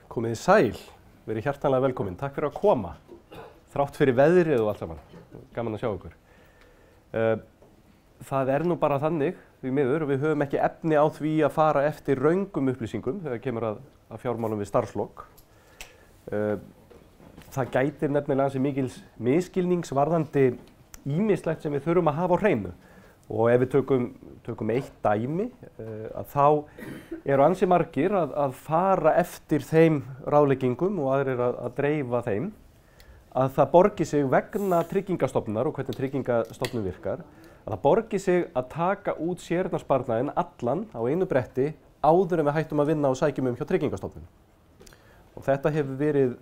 Komið þið sæl, verið hjartanlega velkomin. Takk fyrir að koma, þrátt fyrir veðrið og allt saman. Gaman að sjá ykkur. Það nú bara þannig, því miður, við höfum ekki efni á því að fara eftir röngum upplýsingum þegar kemur að fjármálum við starfslok. Það gætir nefnilega ansi mikils misskilningsvarðandi ýmislegt sem við þurfum að hafa á hreinu. Og ef við tökum eitt dæmi, að þá eru ansi margir að fara eftir þeim ráðleggingum og aðrir að dreifa þeim, að það borgi sig vegna tryggingastofnunar og hvernig tryggingastofnun virkar, að það borgi sig að taka út séreignarsparnaðinn allan á einu bretti áður en við hættum að vinna og sækjum hjá tryggingastofnun. Og þetta hefur verið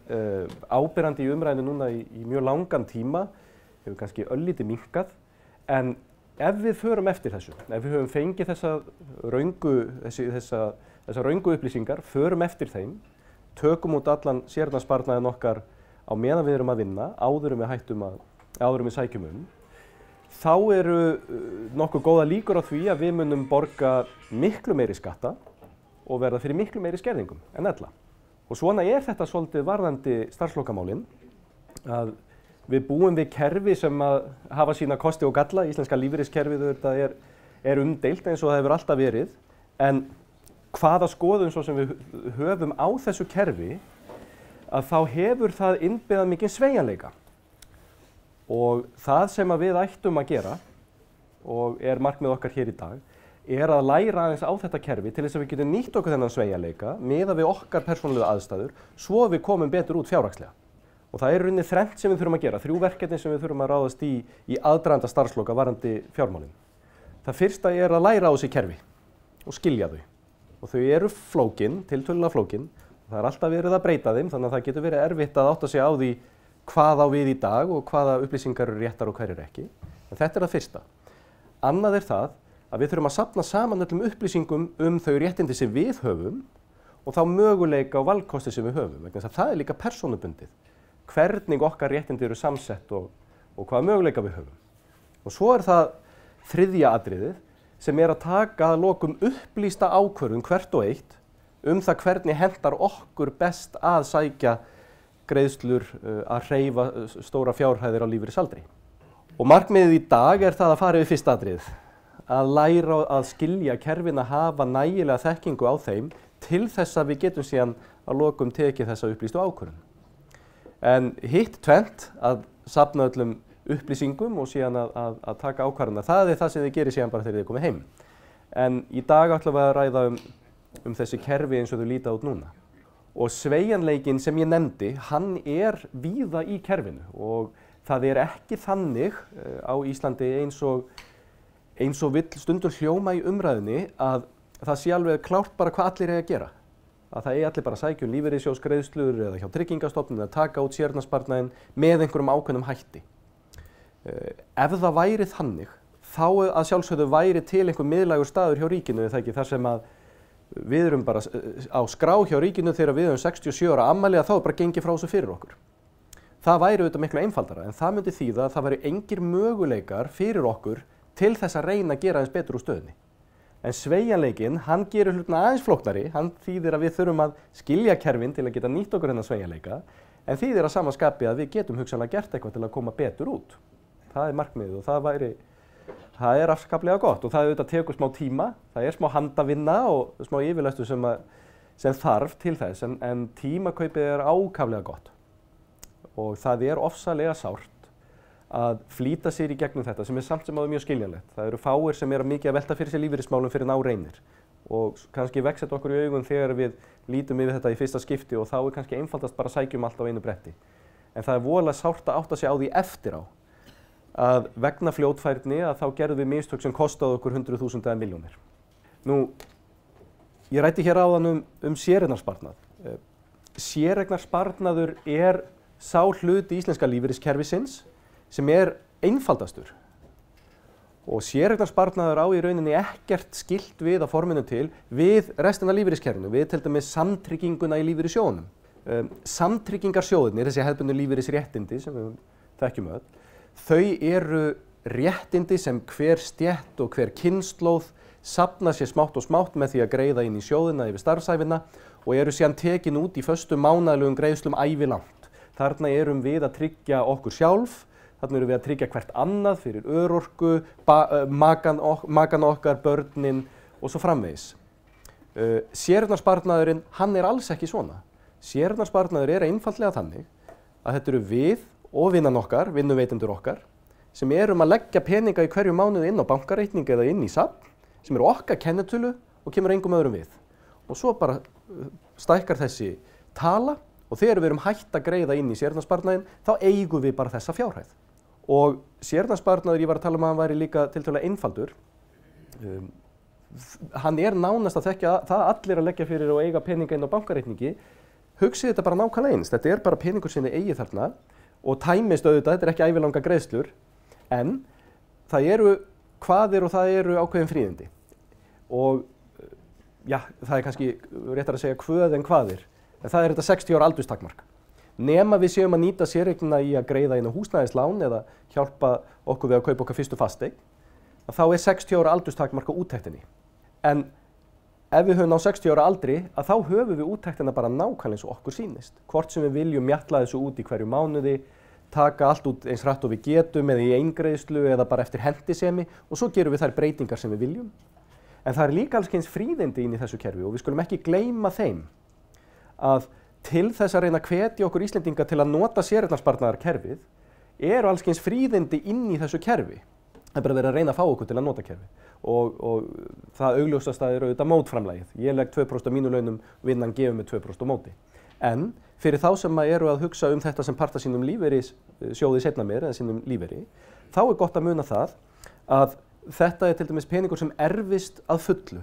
áberandi í umræðinu núna í mjög langan tíma, hefur kannski örlítið minnkað, en ef við förum eftir þessu, ef við höfum fengið þessar röngu upplýsingar, förum eftir þeim, tökum út allan séreignarsparnaðinn okkar á meðan við erum að vinna, áður en við sækjum þá eru nokkuð góða líkur á því að við munum borga miklu meiri skatta og verða fyrir miklu meiri skerðingum en ella. Og svona þetta svolítið varðandi starfslokamálin, að við búum við kerfi sem að hafa sína kosti og galla. Íslenska lífeyriskerfið er umdeilt eins og það hefur alltaf verið, en hvaða skoðun svo sem við höfum á þessu kerfi, að þá hefur það innbyggðan mikinn sveigjanleika. Og það sem að við ættum að gera, og markmið okkar hér í dag, að læra aðeins á þetta kerfi til þess að við getum nýtt okkur þennan sveigjanleika miðað við okkar persónulegu aðstæður, svo við komum betur út fjárhagslega. Og það rauninni þrennt sem við þurfum að gera, 3 verkefni sem við þurfum að ráðast í aðdraganda starfsloka varðandi fjármálin. Það fyrsta að læra á þessi kerfi og skilja þau. Og þau eru flókin, tiltölulega flókin. Það alltaf verið að breyta þeim, þannig að það getur verið erfitt að átta sig á því hvað á við í dag og hvaða upplýsingar eru réttar og hverjir ekki. En þetta það fyrsta. Annað það að við þurfum að safna saman öllum upplýsingum þau réttindi sem við höfum og þá möguleika og valkosti sem við höfum. Vegna þess að það líka persónubundið. Hvernig okkar réttindi eru samsett og hvaða möguleika við höfum. Og svo það þriðja atriðið sem að taka að lokum upplýsta ákvörðun hvert og eitt það hvernig hentar okkur best að sækja greiðslur að hreyfa stóra fjárhæðir á lífeyrisaldri. Og markmiðið í dag það að fara yfir fyrsta atriðið, að læra að skilja kerfin að hafa nægilega þekkingu á þeim til þess að við getum síðan að lokum tekið þessa upplýstu ákvörðun. En hitt tvennt, að safna öllum upplýsingum og síðan að taka ákvarðanir, það það sem þið gerir síðan bara þegar þið komið heim. En í dag ætlum við að ræða þessi kerfi eins og þau líta út núna. Og sveigjanleikinn sem ég nefndi, hann víða í kerfinu og það ekki þannig á Íslandi eins og vill stundum hljóma í umræðunni að það sé alveg klárt bara hvað allir að gera. Að það allir bara sækja lífeyrissjóðsgreiðslur eða hjá tryggingastofnun að taka út séreignarsparnaðinn með einhverjum ákveðnum hætti. Ef það væri þannig, þá að sjálfsögðu væri til einhver miðlægur staður hjá ríkinu, það ekki, þar sem að við erum bara á skrá hjá ríkinu þegar við höfum 67 ára afmæli, að þá bara gengið frá þessu fyrir okkur. Það væri auðvitað miklu einfaldara, en það myndi þýða að það væri engir möguleikar fyrir okkur til þess að reyna að gera aðeins betur úr stöðunni. En sveigjanleikinn, hann gerir hlutina aðeins flóknari, hann þýðir að við þurfum að skilja kerfin til að geta nýtt okkur þennan sveigjanleika, en þýðir að sama skapi að við getum hugsanlega gert eitthvað til að koma betur út. Það markmiðið og það afskaplega gott og það auðvitað tekur smá tíma, það smá handavinna og smá yfirlestur sem þarf til þess, en tímakaupið ákaflega gott. Og það ofsalega sárt að flýta sér í gegnum þetta sem samt sem áður mjög skiljanlegt. Það eru fáir sem mikið að velta fyrir sér lífeyrismálum fyrir reynir og kannski vex þetta okkur í augun þegar við lítum yfir þetta í fyrsta skipti og þá kannski einfaldast bara sækjum allt á einu bretti. En það voðalega sárt að átta sig á því eftir á að vegna fljótfærni að þá gerðum við mistök sem kostaði okkur 100.000 eða milljónir. Nú, ég ræddi hér áðan séreignarsparnað. Séreignarsparnaður sá hluti íslenska lífeyriskerfisins sem einfaldastur. Og séreignarsparnaður á í rauninni ekkert skylt við að forminu til við restina af lífeyriskerfinu, við til dæmis samtrygginguna í lífeyrissjóðunum. Samtryggingarsjóðirnir, þessi hefðbundnu lífeyrisréttindi sem við þekkjum öll, þau eru réttindi sem hver stétt og hver kynslóð safna sér smátt og smátt með því að greiða inn í sjóðina yfir starfsævina og eru síðan tekin út í föstum mánaðlegum greiðslum ævilangt. Þarna erum við að tryggja okkur sjálf, þarna erum við að tryggja hvert annað fyrir örorku, makan okkar, börnin og svo framvegis. Séreignarsparnaðurinn, hann alls ekki svona. Séreignarsparnaður einfaldlega þannig að þetta eru við og vinnan okkar, vinnuveitendur okkar, sem erum að leggja peninga í hverju mánuði inn á bankareikning eða inn í safn, sem eru okkar kennitölu og kemur engum öðrum við. Og svo bara stækkar þessi tala og þegar við erum hætt að greiða inn í séreignarsparnaðinn, þá eigum við bara þessa fjárhæð. Og séreignarsparnaður, ég var að tala að hann væri líka tiltölulega einfaldur. Hann nánast að þekja það allir að leggja fyrir og eiga peninga inn á bankareikningi. Hugsið þetta bara nákvæmlega eins. Þetta bara peningur sem þið eigið þarna og tæmist auðvitað, þetta ekki ævilanga greiðslur, en það eru kvaðir og það eru ákveðin fríðindi. Og já, það kannski réttar að segja kvöð en kvaðir, en það þetta 60 ára aldurstakmark. Nema við séum að nýta séreignina í að greiða inn á húsnæðislán eða hjálpa okkur við að kaupa okkar fyrstu fasteign, þá 60 ára aldurstakmark á úttektinni. En ef við höfum á 60 ára aldri, þá höfum við úttektina bara nákvæmlega eins og okkur sýnist. Hvort sem við viljum mjatla þessu út í hverju mánuði, taka allt út eins hratt og við getum eða í eingreiðslu eða bara eftir hentisemi og svo gerum við þær breytingar sem við viljum. En það líka alls kyns fríðindi inn í þessu kerfi og við skulum ekki gleyma þeim að til þess að reyna að hvetja okkur Íslendinga til að nota séreignarsparnaðarkerfið eru alls kyns fríðindi inn í þessu kerfi. Það bara verið að reyna að fá okkur til að nota kerfi og það augljósasta auðvitað mótframlagið. Ég legg 2% af mínu launum, vinnan gefur mig 2% á móti. En fyrir þá sem eru að hugsa þetta sem part af sínum lífeyrissjóði seinna meir eða sínum lífeyri, þá gott að muna það að þetta til dæmis peningur sem erfist að fullu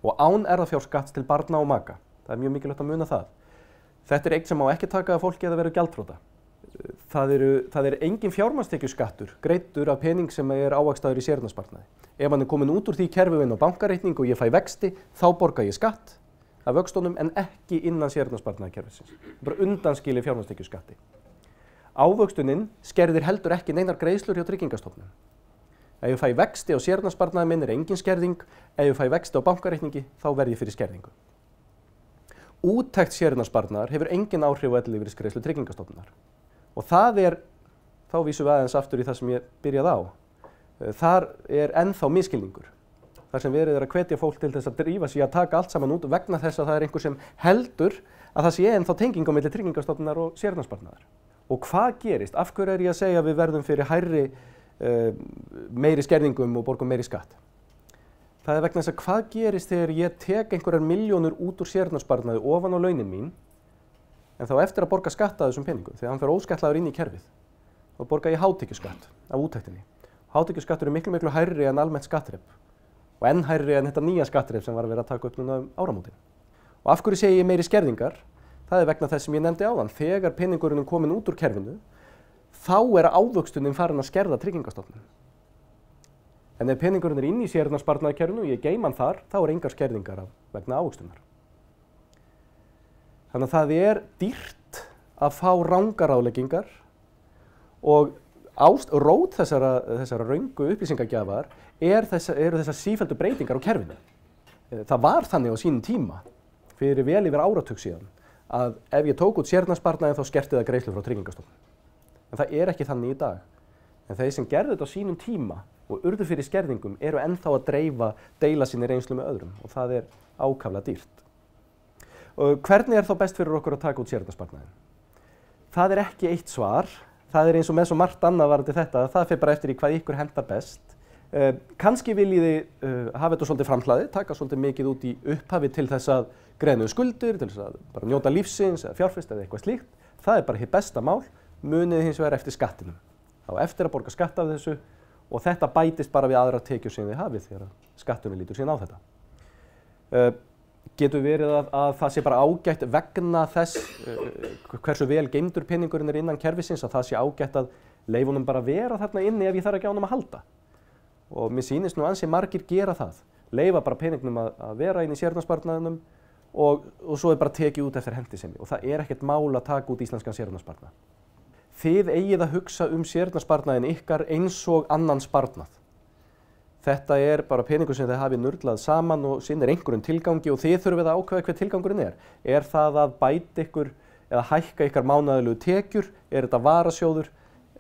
og án erfðafjárskatts til barna og maka. Það mjög mikilvægt að muna það. Þetta eign sem má ekki taka af fólki eða vera gjaldþrota. Það engin fjármagnstekjuskattur greiddur af pening sem ávaxtaður í séreignarsparnaði. Ef hann komin út úr því kerfi inn á bankareikning og ég fæ vexti, þá borga ég skatt af vöxtunum en ekki innan séreignarsparnaðarkerfisins. Bara undanskilið fjármagnstekjuskatti. Ávöxtunin skerðir heldur ekki neinar greiðslur hjá Tryggingastofnun. Ef ég fæ vexti á séreignarsparnaði minn engin skerðing, ef ég fæ vexti á bankareikningi, þá verð ég fyrir skerðingu. Úttekt séreignarsparnaðar hefur engin áhrif á ellilífeyrisgreiðslur Tryggingastofnunar. Og það þá vísum við aðeins aftur í það sem ég byrjaði á. Þar ennþá misskilningur. Þar sem verið að hvetja fólk til þess að drífa sig að taka allt saman út vegna þess að það einhver sem heldur að það sé ennþá tenging á milli Tryggingastofnunar og séreignarsparnaðar. Og hvað gerist? Af hverju ég að segja að við verðum fyrir meiri skerðingum og borgum meiri skatt? Það vegna þess að hvað gerist þegar ég tek einhverjar milljónur út úr séreignarsparnaði ofan á launin mín en þá eftir að borga skatt af þessum peningum, þegar hann fer óskattlaður inn í kerfið, þá borga ég hátekjuskatt af úttektinni. Hátekjuskattur miklu hærri en almennt skattþrep og enn hærri en þetta nýja skattþrep sem var að vera að taka upp núna áramótin. Og af hverju segi ég meiri skerðingar? Það vegna þess sem ég nefndi áðan. Þegar peningurinn komin út úr kerfinu, þá ávöxtunin farin að skerða Tryggingastofnun. En ef peningurinn inn í séreignarsparnaðarkerfinu og ég geyma hann þar, þá engar skerðingar vegna ávöxtunar. Þannig að það dýrt að fá rangar ráðleggingar og rót þessara röngu upplýsingagjafar eru þessar sífelldu breytingar á kerfinu. Það var þannig á sínum tíma, fyrir vel yfir áratug síðan, að ef ég tók út séreignarsparnaðinn þá skerti það greiðslur frá Tryggingastofnun. En það ekki þannig í dag. En þeir sem gerðu þetta á sínum tíma og urðu fyrir skerðingum eru ennþá að deila sinni reynslu með öðrum og það ákaflega dýrt. Og hvernig þá best fyrir okkur að taka út séreignarsparnaðinn? Það ekki eitt svar. Það eins og með svo margt annað varðandi þetta, það fer bara eftir í hvað ykkur hentar best. Kannski viljið þið hafa þetta svolítið framhlaðið, taka svolítið mikið út í upphafi til þess að greiða skuldir, til þess að bara njóta lífsins eða fjárfesta eða eitthvað slíkt. Það bara hið besta mál, munið hins vegar eftir skattinum. Þá eftir að borga skatt af þessu og þetta bætist bara við aðrar tekjur sem þið hafið þegar skattunum lítur síðan á þetta. Getur verið að það sé bara ágætt vegna þess hversu vel geymdur peningurinn innan kerfisins að það sé ágætt að leyfa honum bara vera þarna inni ef ég þarf ekki á honum að halda. Og mér sýnist nú ansi margir gera það. Leyfa bara peningnum að vera inn í séreignarsparnaðinum og svo bara tekið út eftir hentisemi. Og það ekkert mál að taka út íslenskan séreignarsparnað. Þið eigið að hugsa séreignarsparnaðinn ykkar eins og annan sparnað. Þetta bara peningur sem þið hafið nurlað saman og sinnir einhverjum tilgangi og þið þurfið að ákveða hver tilgangurinn er. Er það að bæta ykkur eða hækka ykkar mánaðarlegu tekjur? Er þetta varasjóður?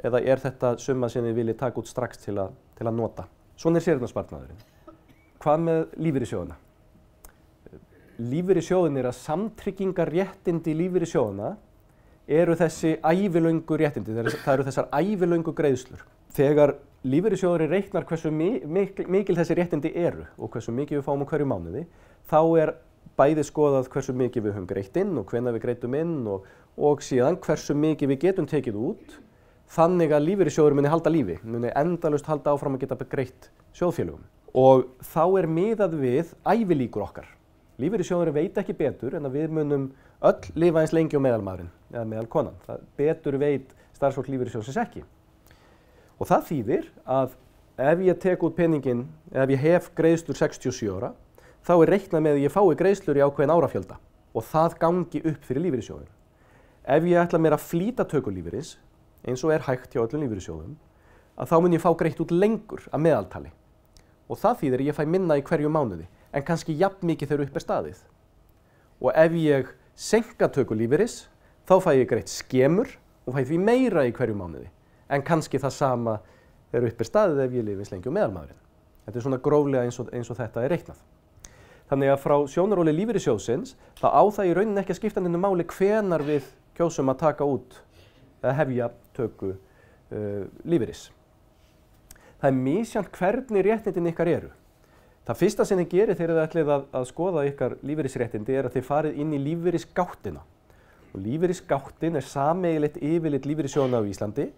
Eða er þetta summa sem þið viljið taka út strax til að nota? Svona séreignarsparnaðurinn. Hvað með lífeyrissjóðina? Lífeyrissjóðin að samtryggingarréttindi lífeyrissjóðina eru þessi ævilöngu réttindi. Það eru þessar ævilöngu greiðslur. Þegar lífeyrissjóðurinn reiknar hversu mikil þessi réttindi eru og hversu mikið við fáum á hverju mánuði, þá bæði skoðað hversu mikið við höfum greitt inn og hvenær við greitum inn og síðan hversu mikið við getum tekið út, þannig að lífeyrissjóður muni halda lífi, muni endalaust halda áfram að geta greitt sjóðfélögum. Og þá miðað við ævilíkur okkar. Lífeyrissjóðurinn veit ekki betur en að við munum öll lifa eins lengi og meðalmaðurinn, eða meðalkonan. Betur veit starfsfólk lífeyrissjóðsins ekki. Og það þýðir að ef ég tek út peninginn, ef ég hef greiðslur 67 ára, þá reiknað með að ég fái greiðslur í ákveðin árafjölda og það gangi upp fyrir lífeyrissjóðin. Ef ég ætla mér að flýta töku lífeyris, eins og hægt hjá öllum lífeyrissjóðum, að þá mun ég fá greitt út lengur að meðaltali. Og það þýðir að ég fæ minna í hverju mánuði, en kannski jafn mikið þegar upp staðið. Og ef ég seinka töku lífeyris, þá fæ ég greitt skemur og fæ því meira í hverju mánuði. En kannski það sama þegar upp staðið ef ég lifi eins lengi og meðalmaðurinn. Þetta svona gróflega eins og þetta reiknað. Þannig að frá sjónaróli lífeyrissjóðsins, þá á það í rauninni ekki að skipta neinu máli hvenar við kjósum að taka út eða hefja töku lífeyris. Það misjafnt hvernig réttindin ykkar eru. Það fyrsta sem þið gerir þegar þið ætlið að skoða ykkar lífeyrisréttindi að þið farið inn í lífeyrisgáttina. Og lífeyrisgáttin sameiginlegt yfirlit lífeyrissjóðanna á Íslandi,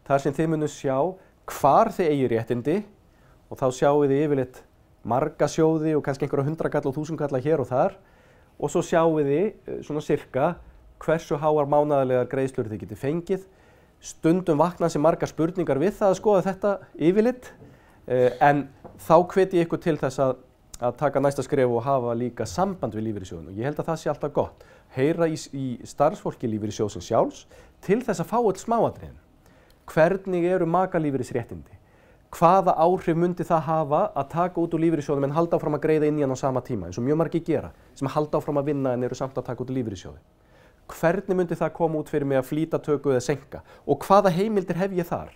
þar sem þið munum sjá hvar þið eigi réttindi og þá sjáu þið yfirleitt marga sjóði og kannski einhverja 100 kalla og 1000 kalla hér og þar og svo sjáu þið svona sirka hversu háar mánaðarlegar greiðslur þið getið fengið. Stundum vakna sem margar spurningar við það að skoða þetta yfirlit en þá hvet ég ykkur til þess að taka næsta skref og hafa líka samband við lífeyrissjóðin og ég held að það sé alltaf gott. Heyra í starfsfólki lífeyrissjóðsins sjálfs til þess að fá öll smáatriðin. Hvernig eru makalífeyrisréttindi? Hvaða áhrif myndi það hafa að taka út úr lífeyrissjóðum en halda áfram að greiða inn í hann á sama tíma, eins og mjög margir gera, sem halda áfram að vinna en eru samt að taka út úr lífeyrissjóði? Hvernig myndi það koma út fyrir mig að flýta töku eða seinka? Og hvaða heimildir hef ég þar?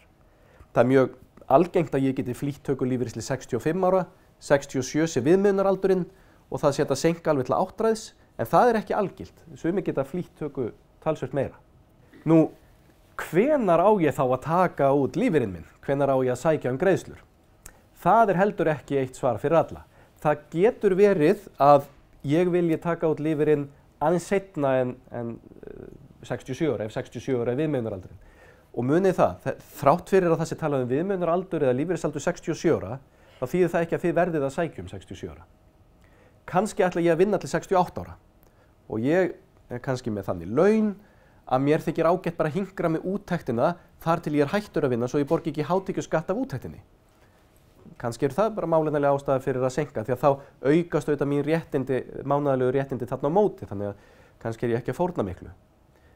Það mjög algengt að ég geti flýtt töku lífeyris til 65 ára, 67 sé viðmiðunaraldurinn og það sé að seinka alveg til 8 en það ekki algilt. Sumir geta flýtt töku talsvert meira. Nú, hvenar á ég þá að taka út lífeyrinn minn? Hvenar á ég að sækja greiðslur? Það heldur ekki eitt svar fyrir alla. Það getur verið að ég vilji taka út lífeyrinn aðeins seinna en 67 ára, ef 67 ára viðmiðunaraldurinn. Og munið það, þrátt fyrir að það sé talað viðmiðunaraldur eða lífeyrisaldur 67 ára, þá þýðir það ekki að þið verðið að sækja 67 ára. Kannski ætla ég að vinna til 68 ára og ég kannski með þannig laun að mér þykir ágætt bara að hinkra með úttektina þar til ég hættur að vinna svo ég borgi ekki hátekjuskatt af úttektinni. Kannski það bara málefnaleg ástæða fyrir að seinka því að þá aukast auðvitað mín réttindi, mánaðarlegu réttindi þarna á móti, þannig að kannski ég ekki að fórna miklu.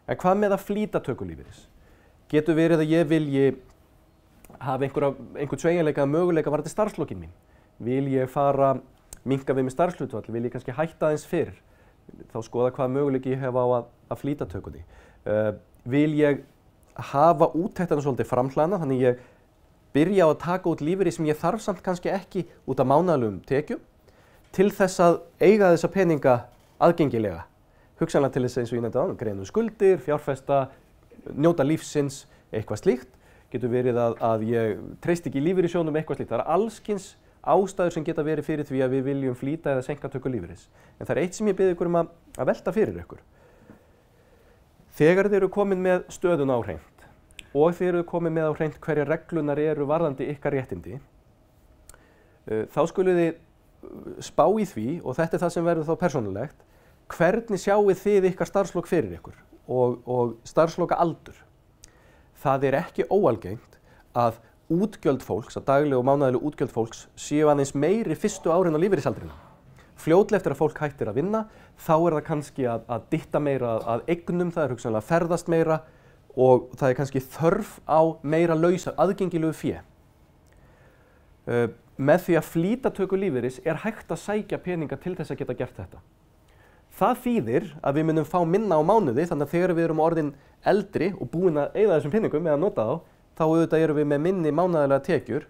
En hvað með að flýta töku lífeyris? Getur verið að ég vilji hafa einhvern sveigjanleika möguleika varðandi starfslokin mín? Vil ég fara minnka við með starfshlutfall? Vil ég kannski hætta aðeins fyrr? Þá skoða hvaða möguleiki ég hef á að flýta tökunni. Vil ég hafa úttektina svolítið framhlaðna, þannig ég byrja á að taka út lífeyri sem ég þarf samt kannski ekki út af mánaðarlegum tekjum til þess að eiga þessa peninga aðgengilega. Hugsanlega til þess eins og ég nefndi áðan, greiða skuldir, fjárfesta, njóta lífsins, eitthvað slíkt. Getur verið að ég treysti ekki lífeyrissjóðnum eitthvað slíkt. Það allskyns ástæður sem geta verið fyrir því að við viljum flýta eða seinka töku lífeyris. En það eitt sem ég bið ykkur að velta fyrir ykkur. Þegar þið eru komin með stöðuna á hreint og þið eru komin með á hreint hverja reglunar eru varðandi ykkar réttindi, þá skuluð þið spá í því, og þetta það sem verður þá persónulegt, hvernig sjáuð þið ykkar starfslok fyrir ykkur og starfsloka aldur. Það ekki óalgengt að útgjöld fólks, að dagleg og mánaðarleg útgjöld fólks séu aðeins meiri fyrstu árin á lífeyrisaldrinum. Fljótlega eftir að fólk hættir að vinna, þá það kannski að dytta meira að eignum, það hugsanlega að ferðast meira og það kannski þörf á meira aðgengilegu fé. með því að flýta töku lífeyris hægt að sækja peninga til þess að geta gert þetta. Það þýðir að við munum fá minna á mánuði, þannig að þegar við erum orðin eldri og búin að eyða þessum peningum eða nota þá auðvitað erum við með minni mánaðarlega tekjur,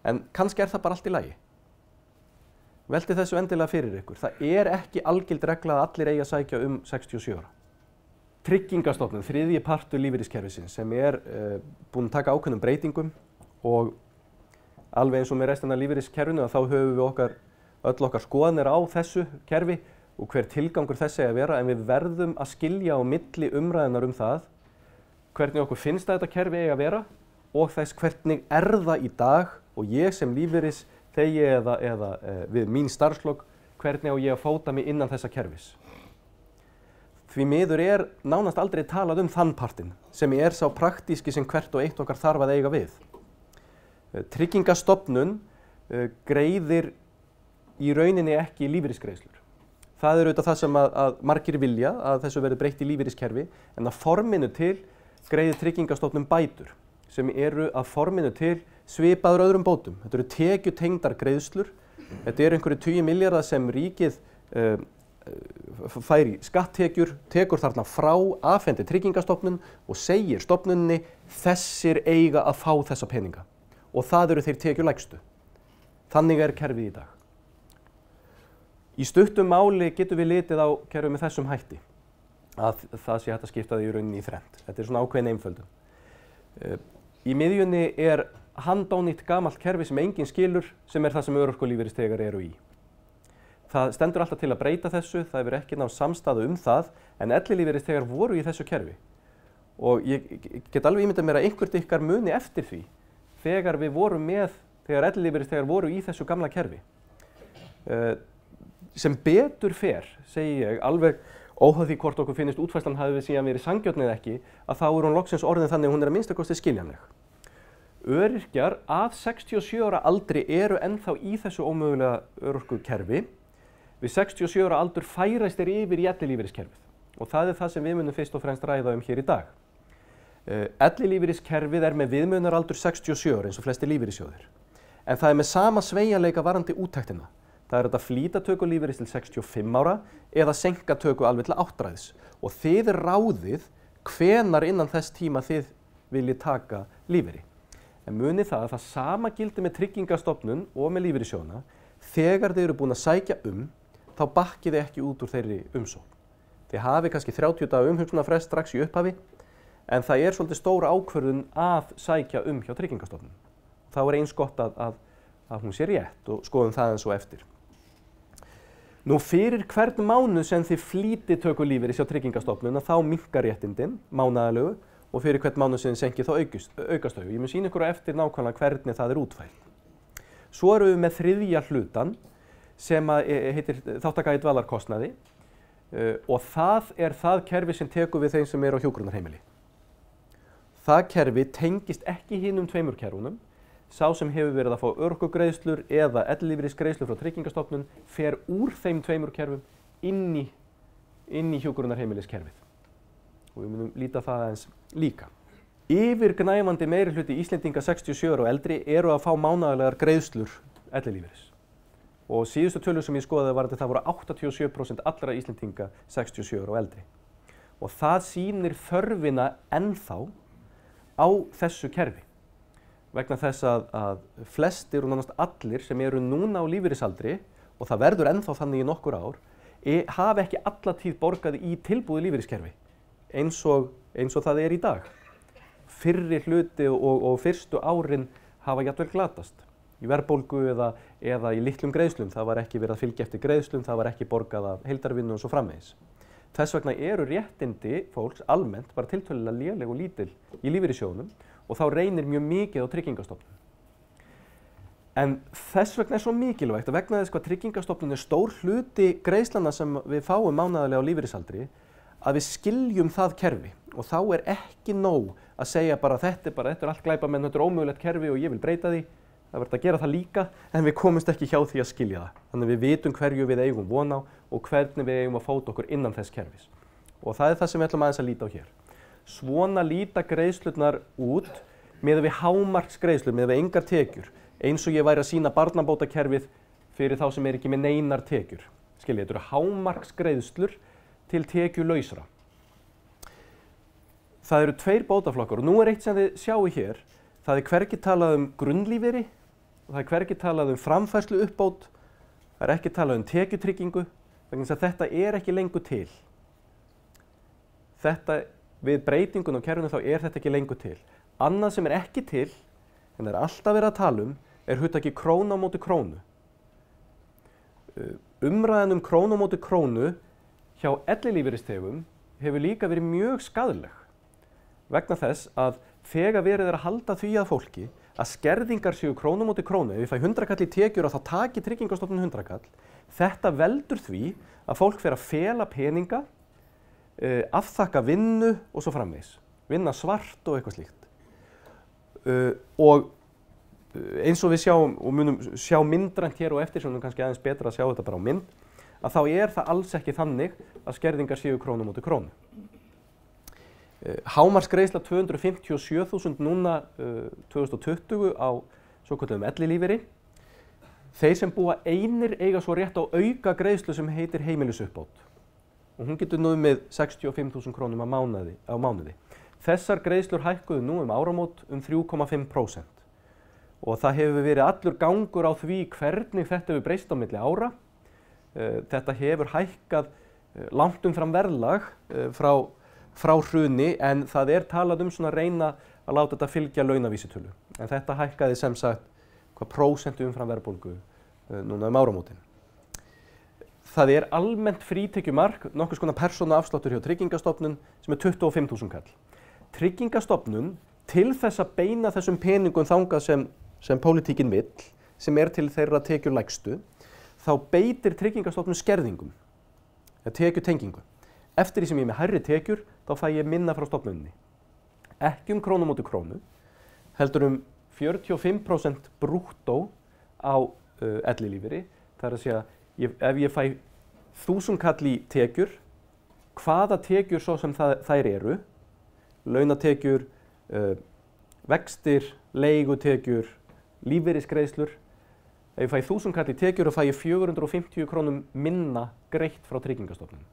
en kannski það bara allt í lagi. Velti þessu endilega fyrir ykkur. Það ekki algild regla að allir eigi að sækja 67 ára. Tryggingastofnun, þriðji partur lífeyriskerfisins, sem búin að taka ákveðnum breytingum og alveg eins og með restina af lífeyriskerfinu þá höfum við öll okkar skoðanir á þessu kerfi og hver tilgangur þess að vera, en við verðum að skilja á milli umræðunar það hvernig okkur finnst að þetta kerfi að vera og þess hvernig það í dag og ég sem lífeyrisþegi eða við mín starfslok, hvernig á ég að fóta mig innan þessa kerfis. Því miður nánast aldrei talað þann partinn sem sá praktíski sem hvert og eitt okkar þarf að eiga við. Tryggingastofnun greiðir í rauninni ekki lífeyrisgreiðslur. Það auðvitað það sem að margir vilja, að þessu verði breytt í lífeyriskerfi, en að forminu til greiðir Tryggingastofnun bætur sem að forminu til svipaður öðrum bótum. Þetta eru tekjutengdar greiðslur. Þetta einhverju 20 milljarðar sem ríkið fær í skatttekjur, tekur þarna frá, afhendir Tryggingastofnun og segir stofnunni þessir eiga að fá þessa peninga. Og það eru þeir tekjulægstu. Þannig kerfið í dag. Í stuttum máli getum við litið á kerfið með þessum hætti, að það sé hægt að skipta það í rauninni í þrennt. Þetta svona ákveðin einföldun. Í miðjunni handónýtt gamalt kerfi sem enginn skilur, sem það sem örorkulífeyrisþegar eru í. Það stendur alltaf til að breyta þessu, það hefur ekki náð samstaðu það, en ellilífeyrisþegar voru í þessu kerfi. Og ég get alveg ímyndað mér að einhvert ykkar muni eftir því, þegar ellilífeyrisþegar voru í þessu gamla kerfi. Sem betur fer, segi ég, alveg óháð því hvort okkur finnist útfærslan hafi síðan verið sanngjörn eða ekki, að þá hún loksins orðin þannig að hún að minnsta kosti skiljanleg. Öryrkjar að 67 ára aldri ennþá í þessu ómögulega örorkukerfi. Við 67 ára aldur færast yfir í ellilífeyriskerfið og það það sem við munum fyrst og fremst ræða hér í dag. Ellilífeyriskerfið með viðmiðunaraldur 67 ára eins og flestir lífeyrissjóðir. En það með sama sveigjanleika varðandi úttektina. Það hægt að flýta töku lífeyris til 65 ára eða seinka töku alveg til áttræðis. Og þið ráðið hvenar innan þess tíma þið viljið taka lífeyri. En munið það að það sama gildi með Tryggingastofnun og með lífeyrissjóðina. Þegar þið eru búin að sækja þá bakkið þið ekki út úr þeirri umsókn. Þið hafið kannski 30 daga umhugsunarfrest strax í upphafi, en það svolítið stóra ákvörðun að sækja hjá Tryggingastofnun. Þá eins gott að hún sé rétt og skoðum það eins og eftir. Nú fyrir hvern mánuð sem þið flýtið töku lífeyris hjá Tryggingastofnun þá minnkar réttindin mánaðarlegu og fyrir hvern mánuð sem þið senkið þá aukast þau. Ég mun sýna ykkur á eftir nákvæmlega hvernig það útfært. Svo erum við með þriðja hlutann sem heitir þátttaka í dvalarkostnaði og það það kerfi sem tekur við þeim sem á hjúkrunarheimili. Það kerfi tengist ekki hinum tveimur kerfunum. Sá sem hefur verið að fá örorkugreiðslur eða ellilífeyrisgreiðslur frá Tryggingastofnun fer úr þeim tveimur kerfum inn í hjúkrunarheimiliskerfið. Og við munum líta það aðeins líka. Yfirgnæfandi meirihluti Íslendinga 67 ára og eldri að fá mánaðarlegar greiðslur ellilífeyris. Og síðustu tölur sem ég skoðaði var að það voru 87% allra Íslendinga 67 ára og eldri. Og það sýnir þörfina ennþá á þessu kerfi. Vegna þess að flestir og nánast allir sem núna á lífeyrisaldri, og það verður ennþá þannig í nokkur ár, hafa ekki alla tíð borgað í tilbúið lífeyriskerfi, eins og það í dag. Fyrri hluti og fyrstu árin hafa jafnvel glatast. Í verðbólgu eða í litlum greiðslum, það var ekki verið að fylgja eftir greiðslum, það var ekki borgað af heildarvinnu og svo framvegis. Þess vegna réttindi fólks almennt bara tiltölulega léleg og lítil í lífeyrissjóðunum og þá reynir mjög mikið á Tryggingastofnun. En þess vegna svo mikilvægt að vegna þess hvað Tryggingastofnun stór hluti greiðslana sem við fáum mánaðarlega á lífeyrisaldri að við skiljum það kerfi og þá ekki nóg að segja bara þetta allt glæpamenn, þetta ómögulegt kerfi og ég vil breyta því. Það verður að gera það líka en við komumst ekki hjá því að skilja það. Þannig við vitum hverju við eigum von á og hvernig við eigum að fóta okkur innan þess kerfis. Og það það sem við ætlum aðeins að líta á hér. Svona líta greiðslurnar út miðað við hámarksgreiðslur, miðað við engar tekjur eins og ég væri að sýna barnabótakerfið fyrir þá sem ekki með neinar tekjur. Skiljið, þetta eru hámarksgreiðslur til tekjulausra. Það eru 2 bótaflokkar og nú eitt sem þið sjáu hér. Það hvergi talað grunnlífeyri og það hvergi talað framfærslu uppbót. Það ekki talað tekjutryggingu, vegna þess að þetta ekki lengur til. Við breytingun á kerfinu þá þetta ekki lengur til. Annað sem ekki til, en það alltaf verið að tala hugtakið króna á móti krónu. Umræðan krónu á móti krónu hjá ellilífeyrisþegum hefur líka verið mjög skaðleg. Vegna þess að þegar verið að halda því að fólki að skerðingar séu krónu á móti krónu, ef ég fæ 100 kall í tekjur og þá taki Tryggingastofnun 100 kall, þetta veldur því að fólk fer að fela peninga, afþakka vinnu og svo framvegis. Vinna svart og eitthvað slíkt. Og eins og við sjáum og munum sjá myndrænt hér og eftir, sem kannski aðeins betra að sjá þetta bara á mynd, að þá það alls ekki þannig að skerðingar séu krónu á móti krónu. Hámarksgreiðsla 257.000 núna 2020 á svokölluðum ellilífeyri. Þeir sem búa einir eiga svo rétt á auka greiðslu sem heitir heimilisuppbót. Og hún getur numið 65.000 krónum á mánuði. Þessar greiðslur hækkuðu nú áramót 3,5%. Og það hefur verið allur gangur á því hvernig þetta hefur breyst á milli ára. Þetta hefur hækkað langt fram verðlag frá hruni, en það talað svona reyna að láta þetta fylgja launavísitölu. En þetta hækkaði sem sagt prósentu umfram verðbólgu núna áramótin. Það almennt frítekjumark, nokkurs konar persónuafsláttur hjá Tryggingastofnun sem 25.000 kall. Tryggingastofnun til þess að beina þessum peningum þangað sem pólitíkin vill, sem til þeirra tekjulægstu, þá beitir Tryggingastofnun skerðingum, tekjutengingu. Eftir því sem ég með hærri tekjur, þá fæ ég minna frá stofnuninni. Ekki krónu á móti krónu, heldur 45% brúttó á ellilífeyri. Það að segja, ef ég fæ 1000 kall í tekjur, hvaða tekjur svo sem þær eru, launatekjur, vextir, leigutekjur, lífeyrisgreiðslur. Ef ég fæ 1000 kall í tekjur og fæ ég 450 krónum minna greitt frá Tryggingastofnun.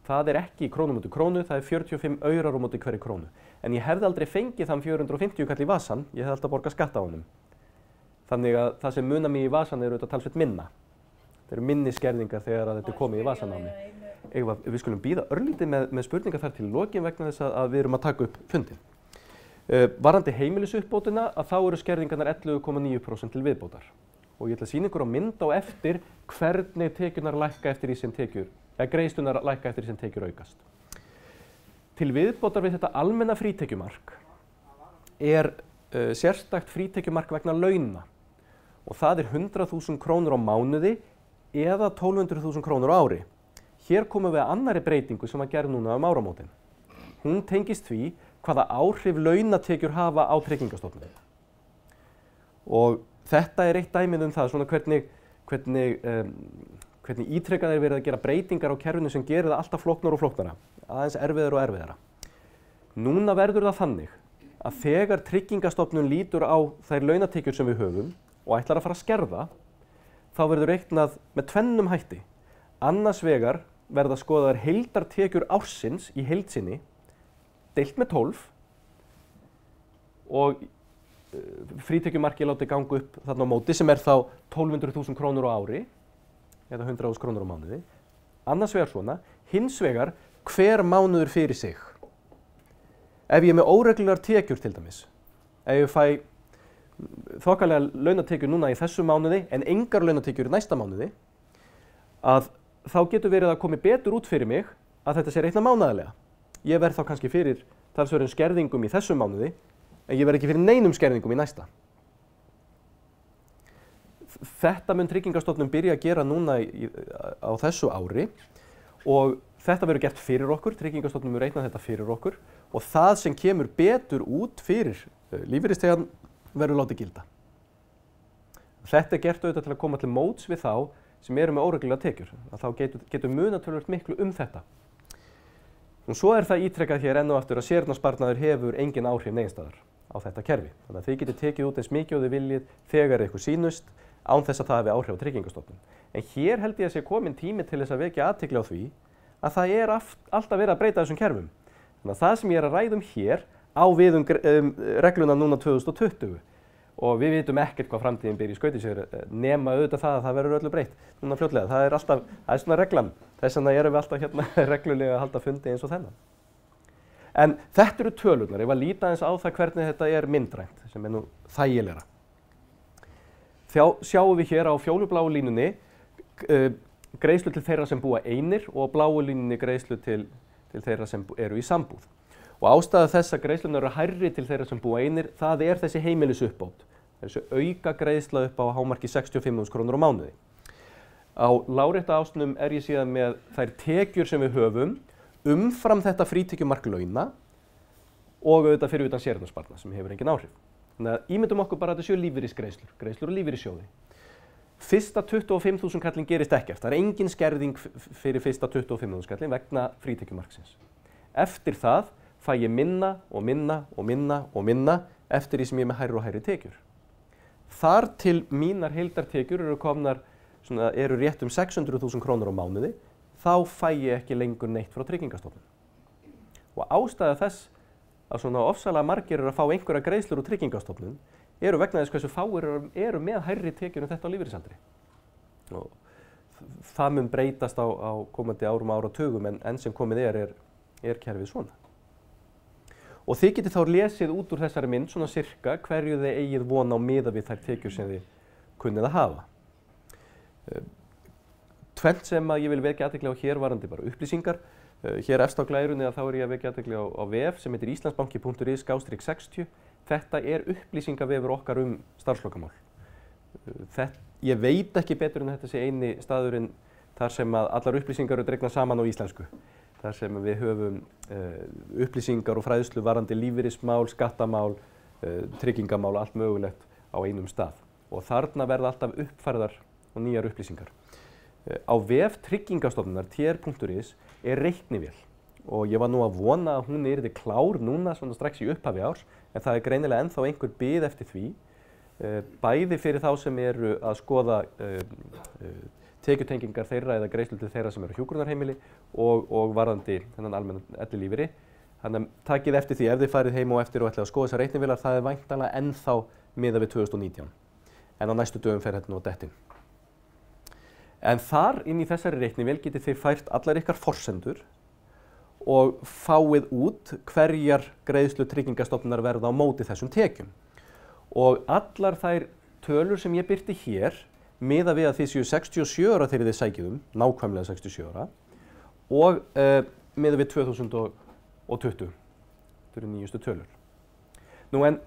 Það ekki krónu á móti krónu, það 45 aurar á móti hverri krónu. En ég hefði aldrei fengið þann 450 kall í vasan, ég hefði alltaf borgað skatta á honum. Þannig að það sem munar mig í vasan auðvitað talsvert minna. Það minni skerðingar þegar þetta komið í vasan á mig. Við skulum bíða örlítið með spurningar þar til lokin vegna þess að við erum að taka upp fundin. Varðandi heimilisuppbótina að þá skerðingarnar 11,9% til viðbótar. Og ég ætla að sýna ykkur á mynd á eftir hvernig tekjurnar lækka eftir í sem tekjur, eða greiðslurnar lækka eftir í sem tekjur aukast. Til viðbótar við þetta almenna frítekjumark sérstakt frítekjumark vegna launa. Og það 100.000 krónur á mánuði eða 1200.000 krónur á ári. Hér komum við að annarri breytingu sem gerð núna áramótin. Hún tengist því hvaða áhrif launatekjur hafa á Tryggingastofnun. Og þetta eitt dæmið það, svona hvernig ítrekkað verið að gera breytingar á kerfinu sem gerir það alltaf flóknara og flóknara, aðeins erfiðara og erfiðara. Núna verður það þannig að þegar Tryggingastofnun lítur á þær launatekjur sem við höfum og ætlar að fara að skerða, þá verður reiknað með tvennum hætti. Annars vegar verða skoðaðar heildartekjur ársins í heild sinni, deilt með 12 og frítekjumarkið látið ganga upp þarna á móti sem þá 1200.000 krónur á ári eða 100.000 krónur á mánuði. Annars vegar svona, hins vegar hver mánuður fyrir sig. Ef ég með óreglulegar tekjur til dæmis, ef ég fæ þokkalega launatekjur núna í þessu mánuði en engar launatekjur í næsta mánuði, að þá getur verið að komi betur út fyrir mig að þetta sé reiknað mánaðarlega. Ég verð þá kannski fyrir talsverðum skerðingum í þessum mánuði, en ég verð ekki fyrir neinum skerðingum í næsta. Þetta mun Tryggingastofnun byrja að gera núna á þessu ári og þetta verður gert fyrir okkur, Tryggingastofnun mun reikna þetta fyrir okkur og það sem kemur betur út fyrir lífeyrisþegann verður látið gilda. Þetta gert auðvitað til að koma til móts við þá sem eru með óreglulegar tekjur, að þá getur munað töluvert miklu þetta. Og svo það ítrekkað hér enn og aftur að séreignarsparnaður hefur engin áhrif neins staðar. á þetta kerfi. Þannig að þið getið tekið út eins mikið og þið viljið þegar ykkur sýnust án þess að það hafi áhrif á Tryggingastofnun. En hér held ég að sé komin tími til þess að vekja athygli á því að það er alltaf verið að breyta þessum kerfum. Þannig að það sem ég er að ræða hér á við regluna núna 2020 og við vitum ekkert hvað framtíðin ber í skauti sér nema auðvitað það að það verður öllu breytt núna fljótlega. Það er svona reglan. Þess vegna erum við alltaf hérna reglulega að halda fundi eins og þennan. En þetta eru tölurnar. Ég var að líta aðeins á það hvernig þetta er myndrænt, sem er nú þægilegra. Sjáum við hér á fjólubláu línunni greiðslu til þeirra sem búa einir og á bláu línunni greiðslu til þeirra sem eru í sambúð. Og ástæða þess að greiðslurnar eru hærri til þeirra sem búa einir, það er þessi heimilisuppbót. Þessi auka greiðsla upp á hámarki 65.000 krónur á mánuði. Á lárétta ásnum er ég síðan með þær tekjur sem við höfum umfram þetta frítekjumark launa og auðvitað fyrir utan séreignarsparnað sem hefur engin áhrif. Þannig að ímyndum okkur bara að þetta séu lífeyrisgreiðslur, greiðslur og lífeyrissjóði. Fyrsta 25.000 kallinn gerist ekkert. Það er engin skerðing fyrir fyrsta 25.000 kallinn vegna frítekjumarksins. Eftir það fæ ég minna og minna og minna og minna eftir því sem ég er með hærri og hærri tekjur. Þar til mínar heildartekjur eru rétt 600.000 krónur á mánuði, þá fæ ég ekki lengur neitt frá Tryggingastofnun. Og ástæða þess að svona ofsalega margir eru að fá einhverja greiðslur úr Tryggingastofnun eru vegna þess hversu fáir eru með hærri tekjur en þetta á lífeyrisaldri. Og það mun breytast á komandi árum og áratugum en enn sem komið er kerfið svona. Og þið getið þá lesið út úr þessari mynd svona sirka hverju þið eigið von á miðað við þær tekjur sem þið kunnið að hafa. Tvennt sem að ég vil vekja athygli á hér varðandi bara upplýsingar. Hér efst á glærunni þá er ég að vekja athygli á vef sem heitir islandsbanki.is/60. Þetta er upplýsingavefur okkar starfslokamál. Ég veit ekki betur en þetta sé eini staðurinn þar sem að allar upplýsingar eru dregnar saman á íslensku. Þar sem við höfum upplýsingar og fræðslu varðandi lífeyrismál, skattamál, tryggingamál og allt mögulegt á einum stað. Og þarna verða alltaf uppfærðar og nýjar upplýsingar. Á vef Tryggingastofnunar tr.is er reiknivél og ég var nú að vona að hún yrði klár núna svona strax í upphafi árs en það er greinilega ennþá einhver bið eftir því bæði fyrir þá sem eru að skoða tekjutengingar þeirra eða greiðslur til þeirra sem eru hjúkrunarheimili og varðandi þennan almennan ellilífeyri. Þannig að takið eftir því ef þið farið heim og eftir og ætlið að skoða þessar reiknivélar það er væntanlega ennþá miðað við 2019 en á næstu dögum fer þetta nú á dettinn. En þar inn í þessari reiknivél getið þið fært allar ykkar forsendur og fáið út hverjar greiðslur Tryggingastofnunar verða á móti þessum tekjum. Og allar þær tölur sem ég birti hér miða við að þið séu 67 ára þegar þið sækið nákvæmlega 67 ára og miða við 2020. Þetta eru nýjustu tölur. Nú en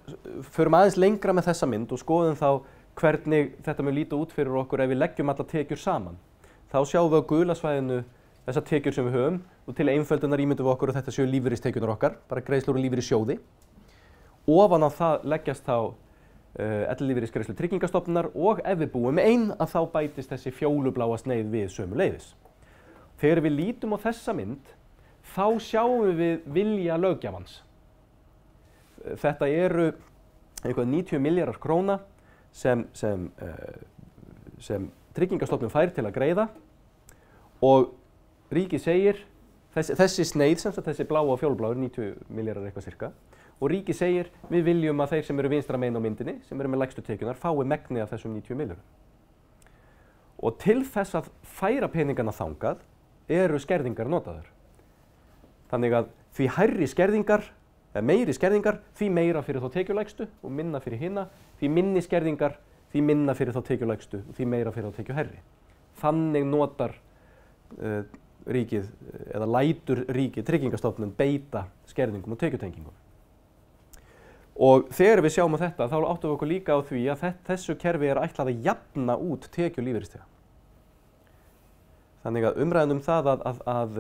förum aðeins lengra með þessa mynd og skoðum þá hvernig þetta mun líta út fyrir okkur ef við leggjum alla tekjur saman. Þá sjáum við á gula svæðinu þessar tekjur sem við höfum og til einföldunar ímyndum við okkur að þetta séu lífeyristekjurnar okkar, bara greiðslur og lífeyrissjóði. Ofan á það leggjast þá ellilífeyrisgreiðslur Tryggingastofnunar og ef við búum ein að þá bætist þessi fjólubláa sneið við sömuleiðis. Þegar við lítum á þessa mynd þá sjáum við vilja löggjafans. Þetta eru eitthvað 90 milljarðar króna sem Tryggingastofnun fær til að greiða og ríkið segir, þessi sneið sem þessi bláa og fjólubláa er 90 milljarðar eitthvað cirka og ríkið segir við viljum að þeir sem eru vinstra megin á myndinni, sem eru með lægstu tekjurnar, fái megnið af þessum 90 milljörðum. Og til þess að færa peningana þangað eru skerðingar notaðar. Þannig að því hærri skerðingar, eða meiri skerðingar, því meira fyrir þá tekjulægstu og minna fyrir hina, því minni skerðingar, því minna fyrir þá tekjulægstu og því meira fyrir þá tekjuhærri. Þannig notar ríkið, eða lætur ríkið Tryggingastofnun beita skerðingum og tekjutengingum. Og þegar við sjáum á þetta, þá áttum við okkur líka á því að þessu kerfi er ætlað að jafna út tekjur lífeyrisþega. Þannig að umræðan það að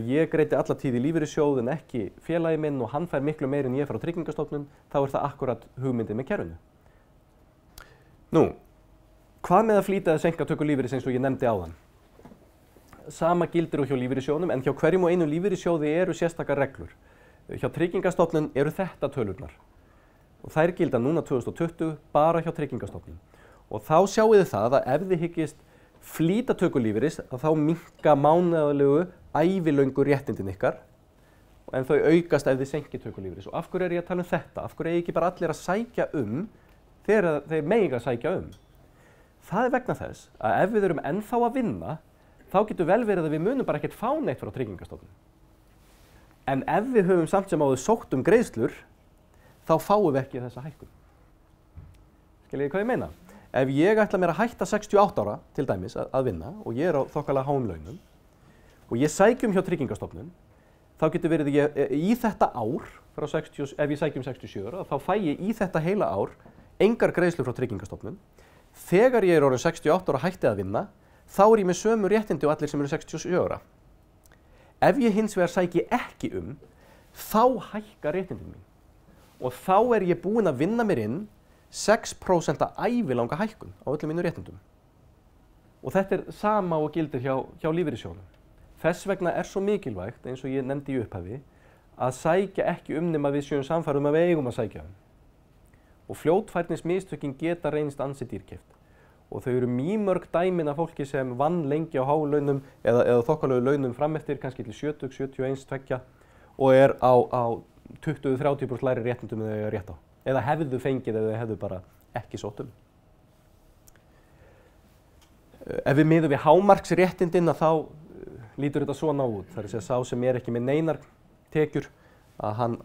ég greiddi alla tíð í lífeyrissjóð en ekki félagi minn og hann fær miklu meir en ég frá Tryggingastofnun, þá er það akkurat hugmyndin með kerfinu. Nú, hvað með að flýta eða seinka töku lífeyris eins og ég nefndi áðan? Sama gildir hjá lífeyrissjóðnum en hjá hverjum og einu lífeyrissjóði eru sérstakar reglur. Hjá Tryggingastofnun eru þetta tölurnar. og þær gilda núna 2020 bara hjá Tryggingastofnun. Og þá sjáið þið það að ef þið hyggist flýta töku lífeyris þá minnka mánaðarlegu ævilöngu réttindin ykkar en þau aukast ef þið senkið töku lífeyris. Og af hverju er ég að tala um þetta? Af hverju er ekki bara allir að sækja þegar þeir mega að sækja Það er vegna þess að ef við erum ennþá að vinna þá getur vel verið að við munum bara ekkert fá neitt frá Tryggingastofnun. En ef við höfum samt sem áður sótt greiðslur þá fáum við ekki þessa hækkun. Skiljið hvað ég meina? Ef ég ætla mér að hætta 68 ára til dæmis að vinna og ég er á þokkalega háum launum og ég sækjum hjá Tryggingastofnun, þá getur verið í þetta ár, ef ég sækjum 67 ára, þá fæ ég í þetta heila ár engar greiðslur frá Tryggingastofnun. Þegar ég er orðinn 68 ára hætti að vinna, þá er ég með sömu réttindi og allir sem eru 67 ára. Ef ég hins vegar sæki ekki þá hækka réttindin mín og þá er ég búinn að vinna mér inn 6% ævilanga hækkun á öllum mínu réttindum. Og þetta er sama og gildir hjá lífeyrissjóðnum. Þess vegna er svo mikilvægt, eins og ég nefndi í upphafi, að sækja ekki nema við séum sannfærð að við eigum að sækja Og fljótfærnismistökin geta reynst ansi dýrkeypt. Og þau eru mýmörg dæmin af fólki sem vann lengi á háu launum eða þokkalegu launum frameftir, kannski til 70, 71, 2 og er á 20-30% lægri réttindum en þau eiga rétt á. Eða hefðu fengið eða hefðu bara ekki sótt Ef við miðum við hámarksréttindin þá lítur þetta svona út. Það er að segja sá sem er ekki með neinar tekjur að hann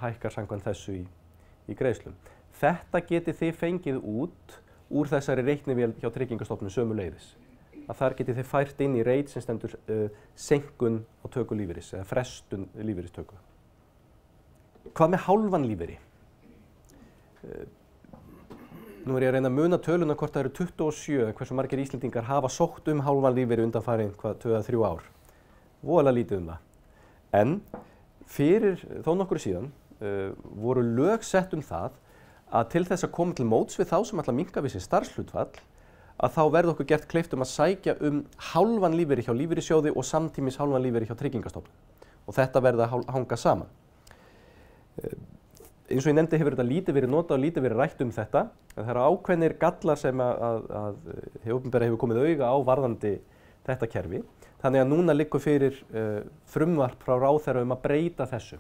hækkar samkvæmt þessu í greiðslum. Þetta getið þið fengið út úr þessari reiknivél hjá Tryggingastofnun sömuleiðis. Að þar getið þið fært inn í reit sem stendur senkun á töku lífeyris eða frestun lífeyristöku. Hvað með hálfan lífeyri? Nú er ég að reyna að muna töluna hvort það eru 27 hversu margir Íslendingar hafa sótt hálfan lífeyri undanfarin 2-3 ár. Voðalega lítið það. En fyrir þó nokkru síðan voru lög sett það að til þess að koma til móts við þá sem ætla að minnka við sér starfshlutfall að þá verði okkur gert kleift að sækja hálfan lífeyri hjá lífeyrissjóði og samtímis hálfan lífeyri hjá Tryggingastofnun. Og þetta verði að hanga saman. Eins og ég nefndi hefur þetta lítið verið notað og lítið verið rætt þetta. Það eru ákveðnir gallar sem að hið opinbera hefur komið auga á varðandi þetta kerfi. Þannig að núna liggur fyrir frumvarp frá ráðherra að breyta þessu.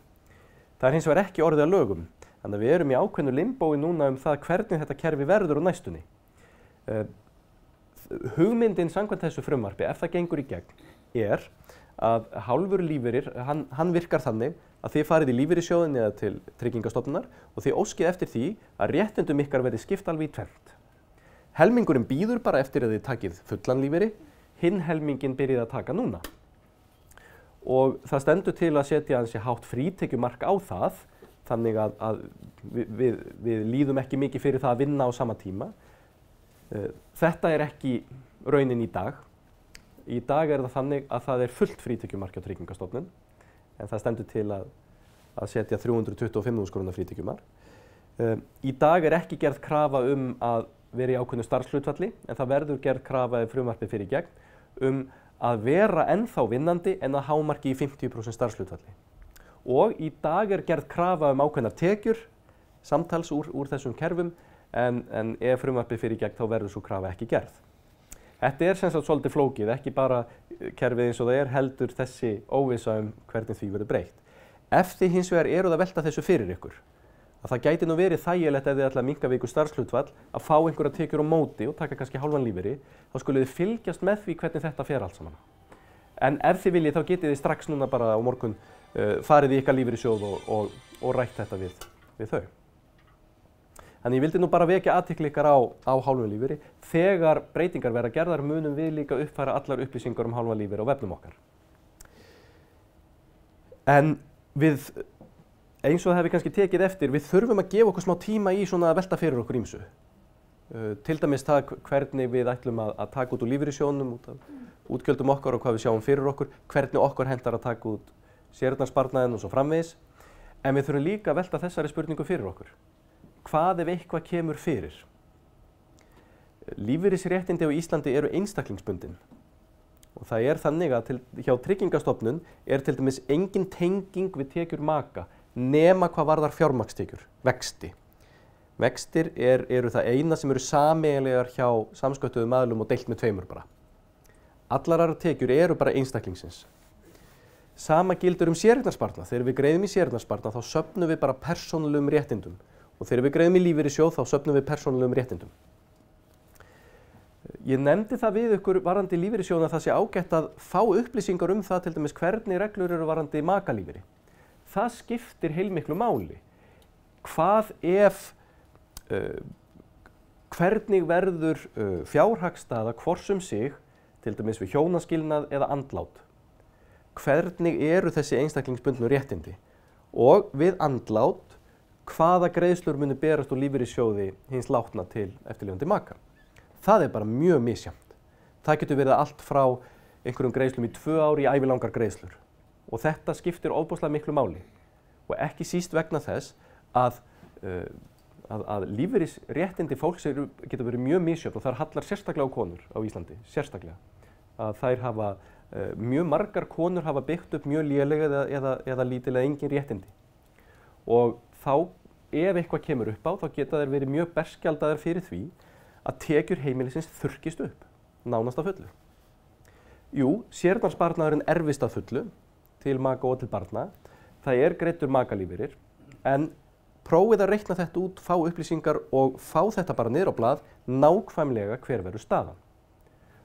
Það er hins vegar ekki orðið að lögum. Þannig að við erum í ákveðnu limbói núna það hvernig þetta kerfi verður á næstunni. Hugmyndin samkvæmt þessu frumvarpi, ef það gengur í gegn, er að hálfur lífeyrir, hann virkar þannig að þið farið í lífeyrissjóðinn eða til Tryggingastofnunar og þið óskið eftir því að réttindum ykkar verði skipt alveg í tvennt. Helmingurinn bíður bara eftir að þið takið fullan lífeyri, hinn helminginn byrjið að taka núna. Og það stendur til að setja ansi hátt frítekjumark á það, þannig að við líðum ekki mikið fyrir það að vinna á sama tíma. Þetta er ekki raunin í dag. Í dag er það þannig að það er fullt frítekjumark hjá Tryggingastofnun, en það stendur til að setja 325.000 króna frítekjumark. Í dag er ekki gerð krafa að vera í ákveðnu starfshlutfalli, en það verður gerð krafa ef frumvarpið fer í gegn að vera ennþá vinnandi en að hámarki í 50% starfshlutfalli. Og í dag er gerð krafa ákveðnar tekjur, samtals úr þessum kerfum, en ef frumvarpið fer í gegn þá verður svo krafa ekki gerð. Þetta er sem sagt svolítið flókið, ekki bara kerfið eins og það heldur þessi óvissa hvernig því verður breytt. Ef þið hins vegar eruð að velta þessu fyrir ykkur, að það gæti nú verið þægilegt ef þið ætla að minnka við ykkur starfshlutfall að fá einhverja tekjur á móti og taka kannski hálfan lífeyri, þá skuluð þið fylgjast með því hvernig þetta fer allt saman. En ef þið viljið þá getið þið strax núna bara á morgun farið í ykkar lífeyrissjóð og rætt þetta við þau. Þannig ég vildi nú bara vekja athygli ykkar á hálfan lífeyri. Þegar breytingar verða gerðar munum við líka uppfæra allar upplýsingar hálfan lífeyri á vefnum okkar. En eins og það hefur kannski tekið eftir, við þurfum að gefa okkur smá tíma í svona að velta fyrir okkur ýmsu. Til dæmis það hvernig við ætlum að taka út úr lífeyrissjóðnum, út af útgjöldum okkar og hvað við sjáum fyrir okkur, hvernig okkur hentar að taka út séreignarsparnaðinn og svo framvegis. En við þurfum líka að velta þessari spurningu fyrir okkur. Hvað ef eitthvað kemur fyrir? Lífeyrisréttindi á Íslandi eru einstaklingsbundin. Og það er þannig að hjá Tryggingastofnun er til dæmis engin tenging við tekjur maka nema hvað varðar fjármagnstekjur, vexti. Vextir eru það eina sem eru sameiginlegar hjá samsköttuðum aðilum og deilt með tveimur bara. Allar aðrar tekjur eru bara einstaklingsins. Sama gildur séreignarsparnað. Þegar við greiðum í séreignarsparnað þá söfnum við bara persónulegum réttindum og þegar við greiðum í lífeyrissjóð þá söfnum við persónulegum réttindum. Ég nefndi það við ykkur varðandi lífeyrissjóðina að það sé ágætt að fá upplýsingar það til dæmis hvernig reglur eru varðandi makalífeyri. Það skiptir heilmiklu máli. Hvað ef hvernig verður fjárhagsstaða hvors sig, til dæmis við hjónaskilnað eða andlát. Hvernig eru þessi einstaklingsbundnu réttindi og við andlát hvaða greiðslur muni berast úr lífeyrissjóði hins látna til eftirlifandi maka. Það bara mjög misjafnt. Það getur verið allt frá einhverjum greiðslum í 2 ár í ævilangar greiðslur og þetta skiptir ofboðslega miklu máli og ekki síst vegna þess að lífeyrisréttindi fólks getur verið mjög misjöfn og þar hallar sérstaklega á konur á Íslandi, sérstaklega. Að þær hafa, mjög margar konur hafa byggt upp mjög lélega eða lítilega engin réttindi. Og þá, ef eitthvað kemur upp á, þá geta þær verið mjög berskjaldaðar fyrir því að tekjur heimilisins þurrkist upp, nánast að fullu. Jú, séreignarsparnaðurinn erfist að fullu til maka og til barna. Það greiddur makalífeyrir, en prófið að reikna þetta út, fá upplýsingar og fá þetta bara niður á blað nákvæmlega hver verður staðan.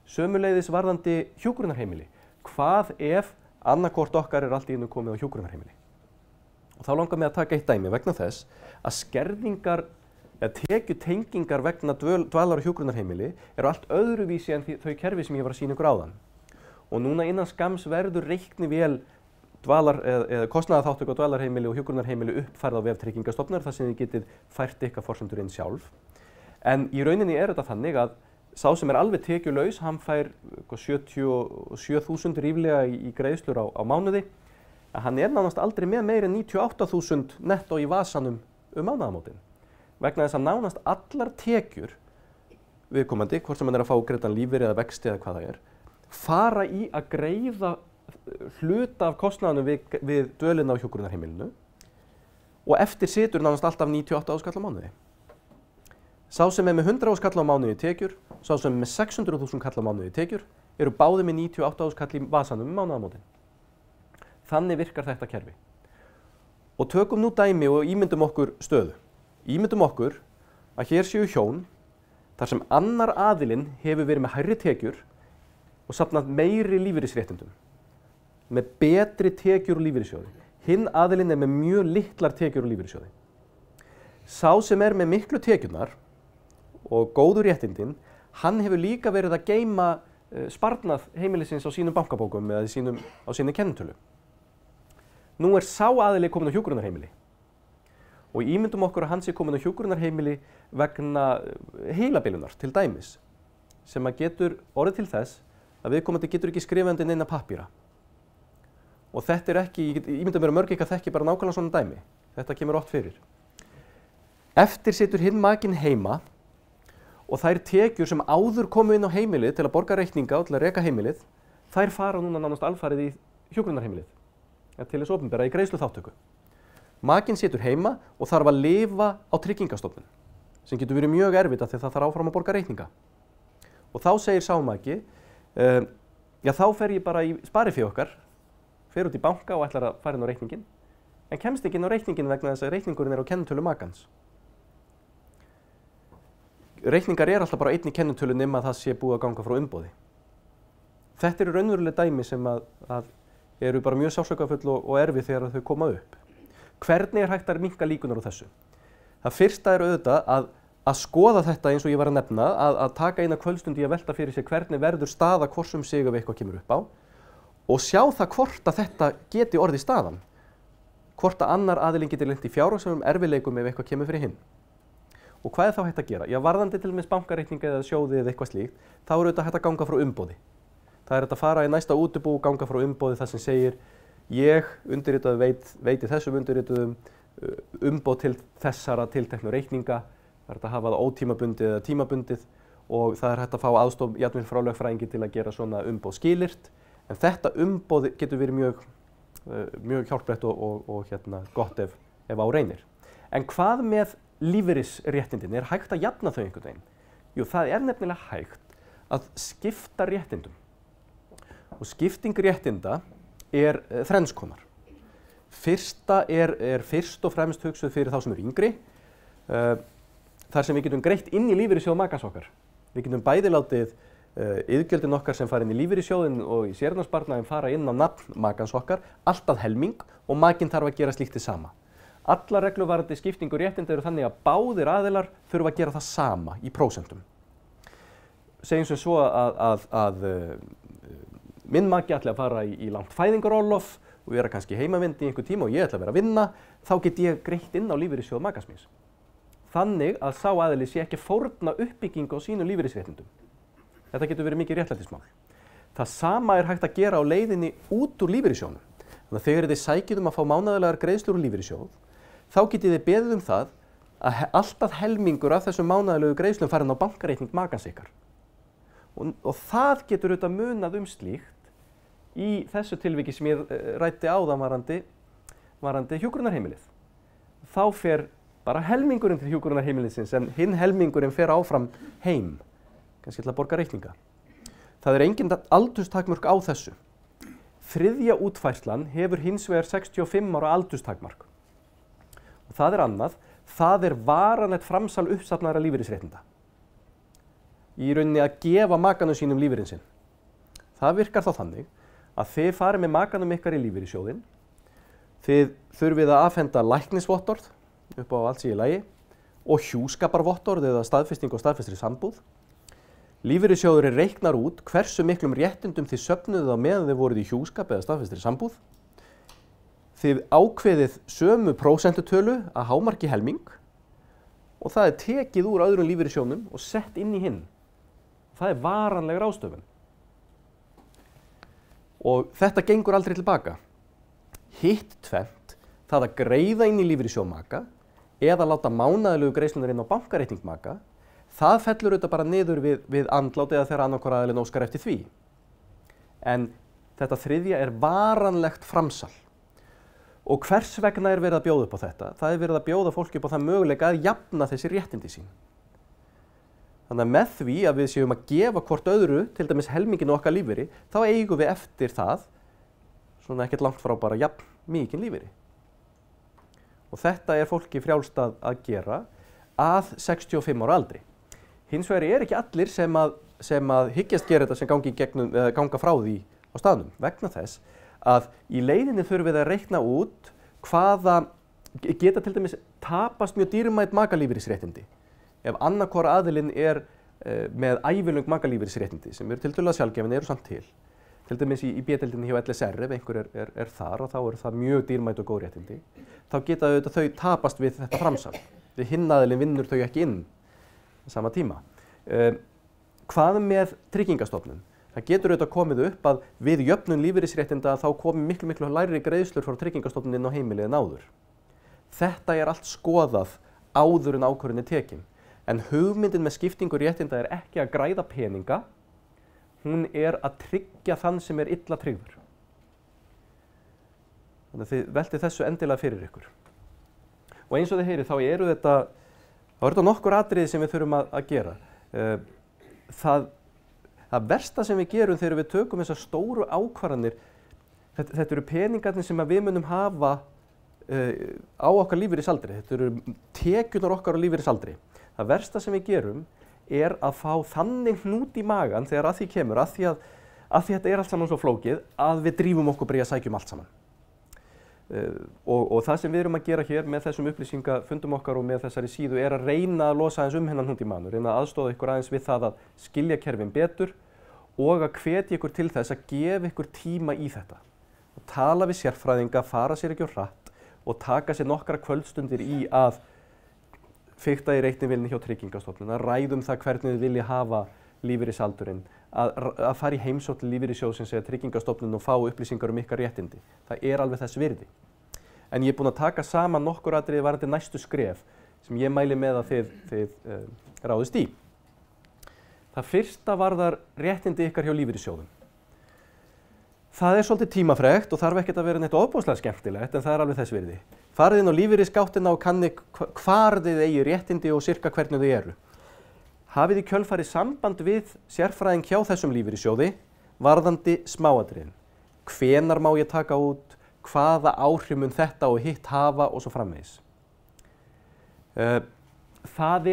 Sömuleiðis varðandi hjúkrunarheimili. Hvað ef annarkvort okkar allt í einu komið á hjúkrunarheimili? Og þá langar mig að taka eitt dæmi vegna þess að skerðingar eða tekjutengingar vegna dvalar á hjúkrunarheimili eru allt öðruvísi en þau kerfi sem ég var að sýna ykkur áðan. Og núna innan skamms verður reiknivél eða kostnaðarþáttöku á dvalarheimili og hjúkrunarheimili uppfærð á vef Tryggingastofnunar þar sem þið getið fært ykkar forsendur inn sjálf. En í rauninni þetta þannig að sá sem alveg tekjulaus, hann fær 77.000 ríflega í greiðslur á mánuði. Hann nánast aldrei með meira en 98.000 nettó í vasanum mánaðamótin. Vegna þess að nánast allar tekjur viðkomandi, hvort sem hann að fá greiddan lífeyri eða vexti eða hvað það fara í að greiða hluta af kostnaðanum við dvölina á hjúkrunarheimilinu og eftir situr nánast alltaf 98.000 kall á mánuði. Sá sem með 100.000 kall á mánuði tekjur, sá sem með 600.000 kall á mánuði tekjur, eru báðir með 98.000 kall í vasanum mánaðamótin. Þannig virkar þetta kerfi. Og tökum nú dæmi og ímyndum okkur stöðu. Ímyndum okkur að hér séu hjón þar sem annar aðilinn hefur verið með hærri tekjur og safnað meiri lífeyrisréttindum, með betri tekjur úr lífeyrissjóði. Hinn aðilinn með mjög litlar tekjur úr lífeyrissjóði. Sá sem með miklu tekjurnar og góður réttindin, hann hefur líka verið að geyma sparnað heimilisins á sínum bankabókum eða á sinni kennitölu. Nú sá aðili komin á hjúkrunarheimili og ímyndum okkur að hann sé komin á hjúkrunarheimili vegna heilabilunar til dæmis, sem að getur orðið til þess að viðkomandi getur ekki skrifandi neina pappíra. Og þetta ekki, ég ímynda mér að mörg ekki að þekki bara nákvæmlega svona dæmi. Þetta kemur oft fyrir. Eftir situr hinn makinn heima og þær tekjur sem áður komu inn á heimilið til að borga reikninga og til að reka heimilið, þær fara núna nánast alfarið í hjúkrunarheimilið, til þess opinbera í greiðsluþátttöku. Makinn situr heima og þarf að lifa á Tryggingastofnun, sem getur verið mjög erfitt af því að það þarf áfram að borga reikninga. Og þá segir sá maki, já þá fer ég bara í sparifé okkar, fer út í banka og ætlar að fara inn á reikningin, en kemst ekki inn á reikningin vegna þess að reikningurinn á kennitölu makans. Reikningar alltaf bara einn í kennitölu nema að það sé búið að ganga frá umboði. Þetta eru raunveruleg dæmi sem að eru bara mjög sársaukafull og erfið þegar þau koma upp. Hvernig hægt að minnka líkunar á þessu? Það fyrsta auðvitað að skoða þetta eins og ég var að nefna, að taka eina kvöldstund í að velta fyrir sér hvernig verður staða hvors sig ef eitthvað kemur upp á og sjá það hvort að þetta geti orðið staðan. Hvort að annar aðilinn geti lent í fjárhagslegum erfiðleikum ef eitthvað kemur fyrir hinn. Og hvað þá hægt að gera? Já, varðandi til dæmis bankareikninga eða sjóði eða eitthvað slíkt, þá auðvitað hægt að ganga frá umboði. Það hægt að fara í næsta útibú, ganga frá umboði þar sem segir ég undirritaður veiti þessum undirrituðum umboð til þessara tilteknu reikninga. Það hægt að hafa það ótímabundið eða tímabundið og það hægt að fá aðstoð jafnvel frá lögfræðingi til að gera svona umboð skilyrt. En þetta umboð getur verið mjög hjálplegt og gott ef á reynir. En hvað með lífeyrisréttindin, hægt að jafna þau einhvern veginn? Jú, það nefnilega hægt að skipta réttindum. Og skipting réttinda þrenns konar. Fyrsta fyrst og fremst hugsuð fyrir þá sem eru yngri, þar sem við getum greitt inn í lífeyrissjóð makans okkar. Við getum bæði látið iðgjöldin okkar sem fara inn í lífeyrissjóðin og í séreignarsparnaðinn fara inn á nafn makans okkar, allt að helming, og makinn þarf að gera slíkt hið sama. Allar reglur varðandi skiptingu réttinda eru þannig að báðir aðilar þurfa að gera það sama í prósentum. Segjum sem svo að minn maki ætli að fara í langt fæðingarorlof og vera kannski heimavindi í einhver tíma og ég ætla að vera að vinna, þá get ég greitt inn á lífeyrissjóð makans míns. Þannig að sá aðili sé ekki fórna uppbyggingu á sínum lífeyrisréttindum. Þetta getur verið mikið réttlætismál. Það sama hægt að gera á leiðinni út úr lífeyrissjóðnum. Þannig að þegar þið sækið að fá mánaðarlegar greiðslur úr lífeyrissjóð, þá getið þið beðið það að alltaf helmingur af þessum mánaðarlegu greiðslum farin á bankareikning makans ykkar. Og það getur auðvitað munað slíkt í þessu tilviki sem ég ræddi áðan varðandi hjúkrunarheimilið. Þá fer bara helmingurinn til hjúkrunarheimilisins en hinn helmingurinn fer áfram heim, kannski til að borga reikninga. Það engin aldurstakmörk á þessu. Þriðja útfærslan hefur hins vegar 65 ára aldurstakmark. Og það annað, það varanlegt framsal uppsafnaðra lífeyrisréttinda. Í rauninni að gefa makanum sínum lífeyrinn sinn. Það virkar þá þannig að þið farið með makanum ykkar í lífeyrissjóðinn, þið þurfið að afhenda læknisvottorð upp á allt sé í lagi og hjúskaparvottorð eða staðfesting og staðfestri sambúð. Lífeyrissjóðurinn reiknar út hversu miklum réttindum þið söfnuðuð á meðan þið voruð í hjúskap eða staðfestri sambúð. Þið ákveðið sömu prósentutölu að hámarki helming og það tekið úr öðrum lífeyrissjóðnum og sett inn í hinn. Það varanleg ráðstöfun. Og þetta gengur aldrei tilbaka. Hitt tvennt, það að greiða inn í lífeyrissjóð maka eða láta mánaðarlegu greiðslurnar inn á bankareikning maka, það fellur auðvitað bara niður við andlát eða þegar annarkvor aðilinn óskar eftir því. En þetta þriðja varanlegt framsal. Og hvers vegna verið að bjóða upp á þetta? Það verið að bjóða fólki upp á það möguleika að jafna þessi réttindi sín. Þannig að með því að við séum að gefa hvort öðru, til dæmis helminginu okkar lífeyri, þá eigum við eftir það, svona ekkert langt frá bara jafn mikinn lífeyri. Og þetta fólki frjálst að gera að 65 ára aldri. Hins vegar ekki allir sem að hyggjast gera þetta sem ganga frá því á staðnum, vegna þess að í leiðinni þurfum við að reikna út hvaða geta til dæmis tapast mjög dýrmæt makalífeyrisréttindi. Ef annarkvor aðilinn með ævilöng makalífeyrisréttindi sem tiltölulega sjaldgæfin samt til dæmis í B-deildinni hjá LSR ef einhver þar og þá það mjög dýrmæt og góð réttindi, þá geta þau tapast við þetta framsal. Við hinn aðilinn vinnur þau ekki inn á sama tíma. Hvað með Tryggingastofnun? Það getur komið upp að við jöfnun lífeyrisréttinda þá komi miklu lægri greiðslur frá Tryggingastofnun inn á heimilið en áður. Þetta allt skoðað áður en ákvörðun tekin. En hugmyndin með skiptingu réttinda ekki að græða peninga, hún að tryggja þann sem illa tryggður. Þannig að þið veltið þessu endilega fyrir ykkur. Og eins og þið heyrið, þá þetta nokkur atriði sem við þurfum að gera. Það versta sem við gerum þegar við tökum þessar stóru ákvarðanir, þetta eru peningarnir sem við munum hafa á okkar lífeyrisaldri. Þetta eru tekjurnar okkar á lífeyrisaldri. Það versta sem við gerum að fá þannig hnút í magan þegar að því kemur, að því að þetta allt saman svo flókið, að við drífum okkur bara í að sækjum allt saman. Og það sem við erum að gera hér með þessum upplýsingafundum okkar og með þessari síðu að reyna að losa aðeins hennan hnút í maganum, reyna að aðstoða ykkur aðeins við það að skilja kerfin betur og að hvetja ykkur til þess að gefa ykkur tíma í þetta. Að tala við sérfræðinga, fara sér ekki á hratt og taka sér nokkra kvöldstundir í að fikta í reiknivélinni hjá Tryggingastofnun, að ræðum það hvernig þið vilja hafa lífeyrisaldurinn, að fara í heimsókn til lífeyrissjóðsins eða Tryggingastofnun og fá upplýsingar ykkar réttindi. Það alveg þess virði. En ég búinn að taka saman nokkur atriði varðandi næstu skref sem ég mæli með að þið ráðist í. Það fyrsta varðar réttindi ykkar hjá lífeyrissjóðum. Það svolítið tímafrekt og þarf ekkert að vera neitt ofboðslega skemmtilegt en það alveg þess virði. Farið inn á lífeyrisgáttina og kannið hvar þið eigi réttindi og sirka hvernig þau eru. Hafið í kjölfarið samband við sérfræðing hjá þessum lífeyrissjóði varðandi smáatriðin. Hvenær má ég taka út, hvaða áhrif mun þetta og hitt hafa og svo framvegis. Það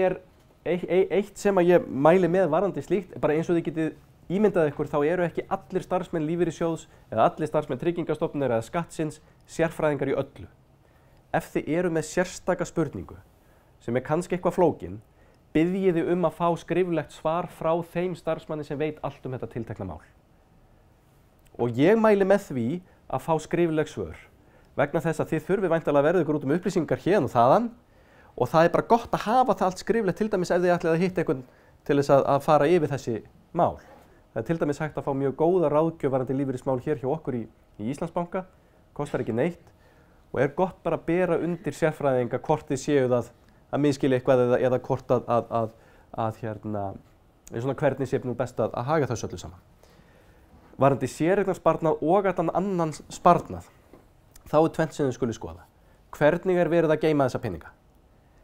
eitt sem að ég mæli með varðandi slíkt, bara eins og þið getið ímyndað ykkur, þá eru ekki allir starfsmenn lífeyrissjóðs eða allir starfsmenn Tryggingastofnunar eða Skattsins sérfræðingar í öllu. Ef þið eru með sérstaka spurningu sem er kannski eitthvað flókin, biðjið þið að fá skriflegt svar frá þeim starfsmanni sem veit allt þetta tiltekna mál. Og ég mæli með því að fá skrifleg svör vegna þess að þið þurfið væntanlega að verða ykkur út upplýsingar héðan og þaðan og það er bara gott að hafa það allt skriflegt, til dæmis ef þið ætlið að hitta einhvern til þess að fara yfir þessi mál. Það er til dæmis hægt að fá mjög góða ráðgjöf varðandi lífeyrismál hér hjá okkur í Íslandsbanka, kostar ekki neitt og er gott bara að bera undir sérfræðinga hvort þið séuð að misskilja eitthvað eða hvort hvernig sé nú best að haga þessu öllu saman. Varðandi séreignarsparnað og annan sparnað, þá er tvennt sem þið skuli skoða. Hvernig er verið að geyma þessa peninga?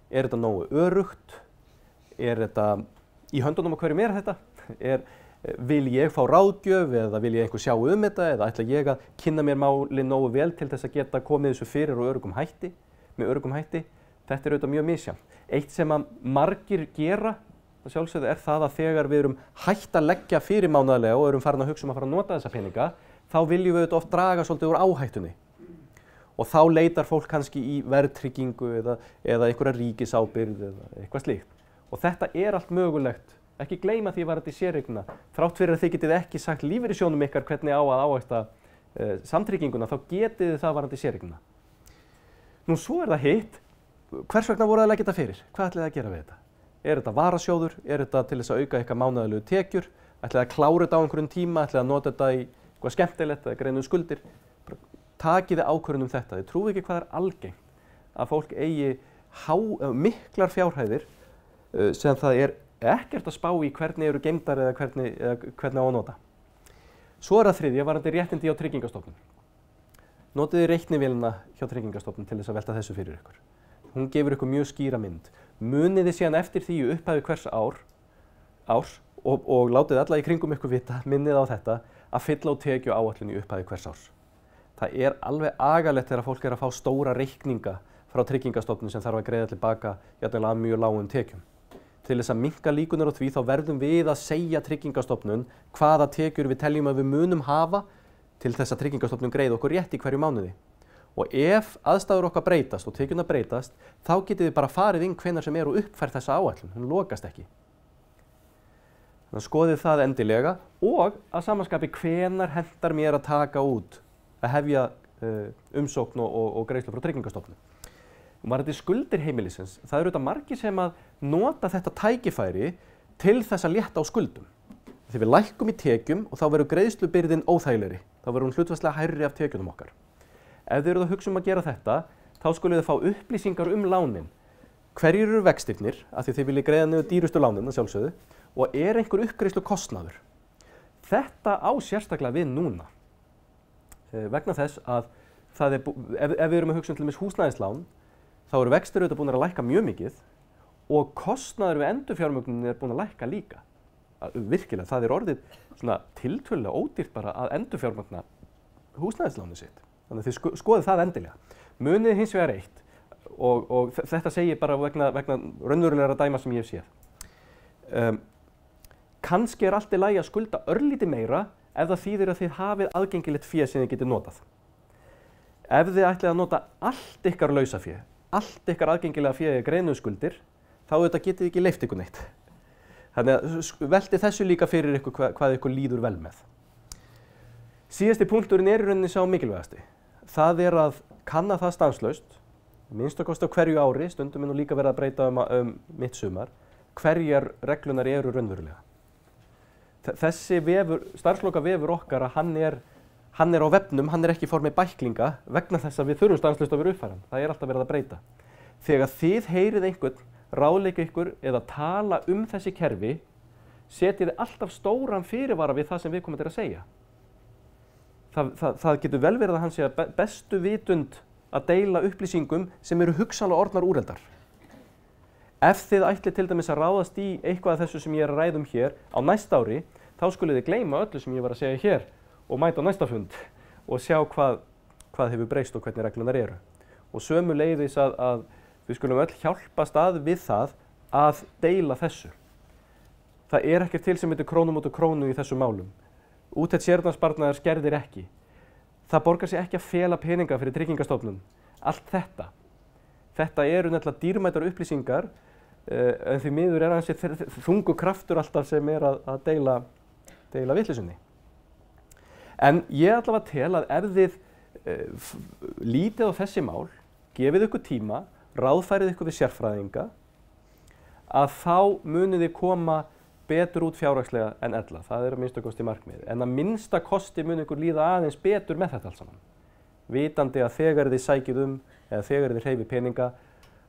Er þetta nógu öruggt? Er þetta í höndunum á hverjum þetta? Vil ég fá ráðgjöf eða vil ég einhver sjá þetta eða ætla ég að kynna mér málið nógu vel til þess að geta komið þessu fyrir með öruggum hætti? Þetta er auðvitað mjög misjafnt. Eitt sem að margir gera, að sjálfsögðu, er það að þegar við erum hætt að leggja fyrir mánaðarlega og erum farin að hugsa að fara að nota þessa peninga, þá viljum við auðvitað oft draga svolítið úr áhættunni. Og þá leitar fólk kannski í verðtryggingu eða einhverja ríkisábyrgð eða eitthvað slíkt. Og þetta er allt mögulegt. Ekki gleyma því varðandi séreigna. Þrátt fyrir að þið getið ekki sagt lífeyrissjóðnum ykkar hvernig á að áhætta samtrygginguna, þá getið þið það varðandi séreigna. Nú svo er það hitt. Hvers vegna voru að leggja þetta fyrir? Hvað ætlið þið að gera við þetta? Er þetta varasjóður? Er þetta til þess að auka eitthvað mánaðarlegu tekjur? Ætlið þið að klára þetta á einhverjum tíma? Ætlið þið að nota þetta í eitthvað skemmtilegt eða greiða skuldir? Takið þið ákvörðun þetta. Þið trúið ekki hvað er algengt að fólk eigi miklar fjárhæðir sem það er ekkert að spá í hvernig eru geymdar eða hvernig á að nota. Svo er það þriðja varðandi réttindi hjá Tryggingastofnun. Notið þið reiknivélina hjá Tryggingastofnun til þess að velta þessu fyrir ykkur. Hún gefur ykkur mjög skýra mynd. Munið þið síðan eftir því í upphæfi hvers árs og látið alla í kringum ykkur vita, minnið á þetta, að fylla á tekjuáætlun í upphæfi hvers árs. Það er alveg agalegt þegar fólk er að fá stóra reikninga frá Tryggingastofnun sem þarf að greiða tilbaka jafnvel að mjög lágum tekjum. Til þess að minnka líkunar á því þá verðum við að segja Tryggingastofnun hvaða tekjur við teljum að við munum hafa til þess að Tryggingastofnun greiði okkur rétt í hverju mánuði. Og ef aðstæður okkar breytast og tekjurnar breytast, þá getið þið bara farið inn hvenær sem og uppfært þessa áætlun, hún lokast ekki. Þannig að skoðið það endilega og að samanskapi hvenær hentar mér að taka út, að hefja umsókn og greiðslu frá Tryggingastofnun. Varðandi skuldir heimilisins, það eru auðvitað margir sem að nota þetta tækifæri til þess að létta á skuldum. Þegar við lækkum í tekjum og þá verður greiðslubyrðin óþægilegri, þá verður hún hlutfallslega hærri af tekjunum okkar. Ef þið eruð að hugsa að gera þetta, þá skulið þið fá upplýsingar lánin. Hverjir eru vextirnir, af því þið viljið greiða niður dýrustu lánin að sjálfsögðu, og er einhver uppgreiðslu kostnaður. Þetta á sérstaklega við núna. Vegna þess að ef við erum að hugsa til dæmis húsnæðislán, þá eru vextir auðvitað búin að lækka mjög mikið og kostnaður við endurfjármögnunin er búin að lækka líka. Virkilega, það er orðið svona tiltölulega ódýrt bara að endurfjármögna húsnæðislánið sitt. Þannig að þið skoðið það endilega. Munið hins vegar eitt og þetta segi ég bara vegna raunverulegra dæma sem ég hef séð. Kannski er allt í lagi að skulda örlítið meira ef það þýðir að þið hafið aðgengilegt fé sem þið getið notað. Ef þið ætlið að nota allt ykkar lausafé, allt ykkar aðgengilega fé í greiðsluskuldir, þá auðvitað getið þið ekki leyft ykkur neitt. Þannig að veltið þessu líka fyrir ykkur hvað ykkur líður vel með. Síðasti punkturinn er í rauninni sá mikilvægasti. Það er að kanna það stanslaust, minnst að kosta á hverju ári, stundum er nú líka verið að breyta mitt sumar, hverjar reglunar eru raunverulega. Þessi starfsloka vefur okkar að hann er á vefnum, hann er ekki í formi bæklinga vegna þess að við þurfum stanslaust að vera uppfæran. Það er alltaf verið að breyta. Þegar þið heyrið einhvern ráðleika ykkur eða tala þessi kerfi, setjið þið alltaf stóran fyrirvara við það sem viðkomandi er að segja. Það getur vel verið að hann sé að bestu vitund að deila upplýsingum sem eru hugsanlega orðnar úreldar. Ef þið ætlið til dæmis að ráðast í eitthvað af þessu sem ég er að ræða hér á næsta ári, þá skulið þið gleyma öllu sem ég var að segja hér og mæta á næsta fund og sjá hvað hefur breyst og hvernig reglunar eru. Og sömuleiðis að við skulum öll hjálpast að við það að deila þessu. Það er ekkert til sem heitir krónu móti krónu í þessum málum. Úttekt séreignarsparnaðar skerðir ekki. Það borgar sig ekki að fela peninga fyrir Tryggingastofnun. Allt þetta. Þetta eru nefnilega dýrmætar upplýsingar en því miður er aðeins þungu kraftur alltaf sem er að deila vitleysunni. En ég allavega tel að ef þið lítið á þessi mál, gefið ykkur tíma, ráðfærið ykkur við sérfræðinga, að þá munið þið koma betur út fjárhagslega en ella. Það er að minnsta kosti markmið. En að minnsta kosti mun ykkur líða aðeins betur með þetta allt saman. Vitandi að þegar þið sækið eða þegar þið hreyfið peninga,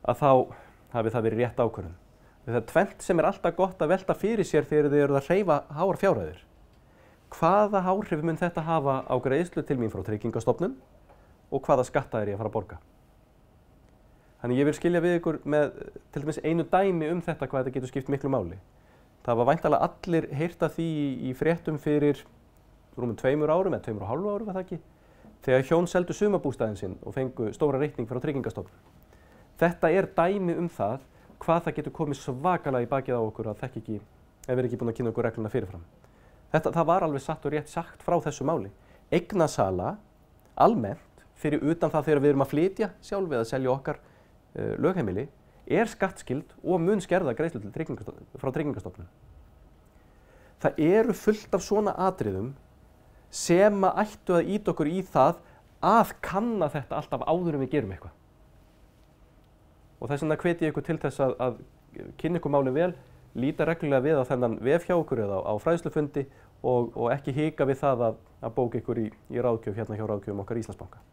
að þá hafi það verið rétt ákvörðun. Það er tvennt sem er alltaf gott að velta fyrir sér þegar þið eruð að hreyfa háar fjárhæðir. Hvaða áhrif mun þetta hafa á greiðslu til mín frá Tryggingastofnun og hvaða skatta er ég að fara að borga? Þannig ég vil skilja við ykkur með til dæmis einu dæmi þetta hvað þetta getur skipt miklu máli. Það var væntanlega allir heyrt af því í fréttum fyrir rúmum 2 árum eða 2,5 árum var það ekki, þegar hjón seldu sumarbústaðinn sinn og fengu stóra reikning frá Tryggingastofnun. Þetta er dæmi það hvað það getur komið svakalega í bakið á okkur að þekki ekki, ef við ekki búin að kynna okkur regluna fyrirfram. Það var alveg satt og rétt sagt frá þessu máli. Eignasala almennt fyrir utan það þegar við erum að flytja sjálf eða selja okkar lögheimili er skattskyld og mun skerða greiðslu frá Tryggingastofnun. Það eru fullt af svona atriðum sem ættu að ýta okkur í það að kanna þetta alltaf áður en við gerum eitthvað. Og þess vegna hvet ég ykkur til þess að kynna ykkur málið vel, líta reglulega við á þennan vef hjá okkur eða á fræðslufundi og ekki hika við það að bóka ykkur í ráðgjöf hérna hjá ráðgjöfum okkar Íslandsbanka.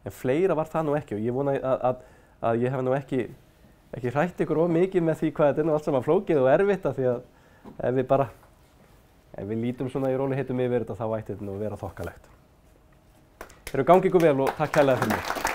En fleira var það nú ekki og ég vona að ég hef nú ekki hrætt ykkur of mikið með því hvað þetta er nú allt saman flókið og erfitt af því að ef við lítum svona í rólegheitum yfir þetta þá ætti þetta nú að vera þokkalegt. Gangi ykkur vel og takk kærlega fyrir mig.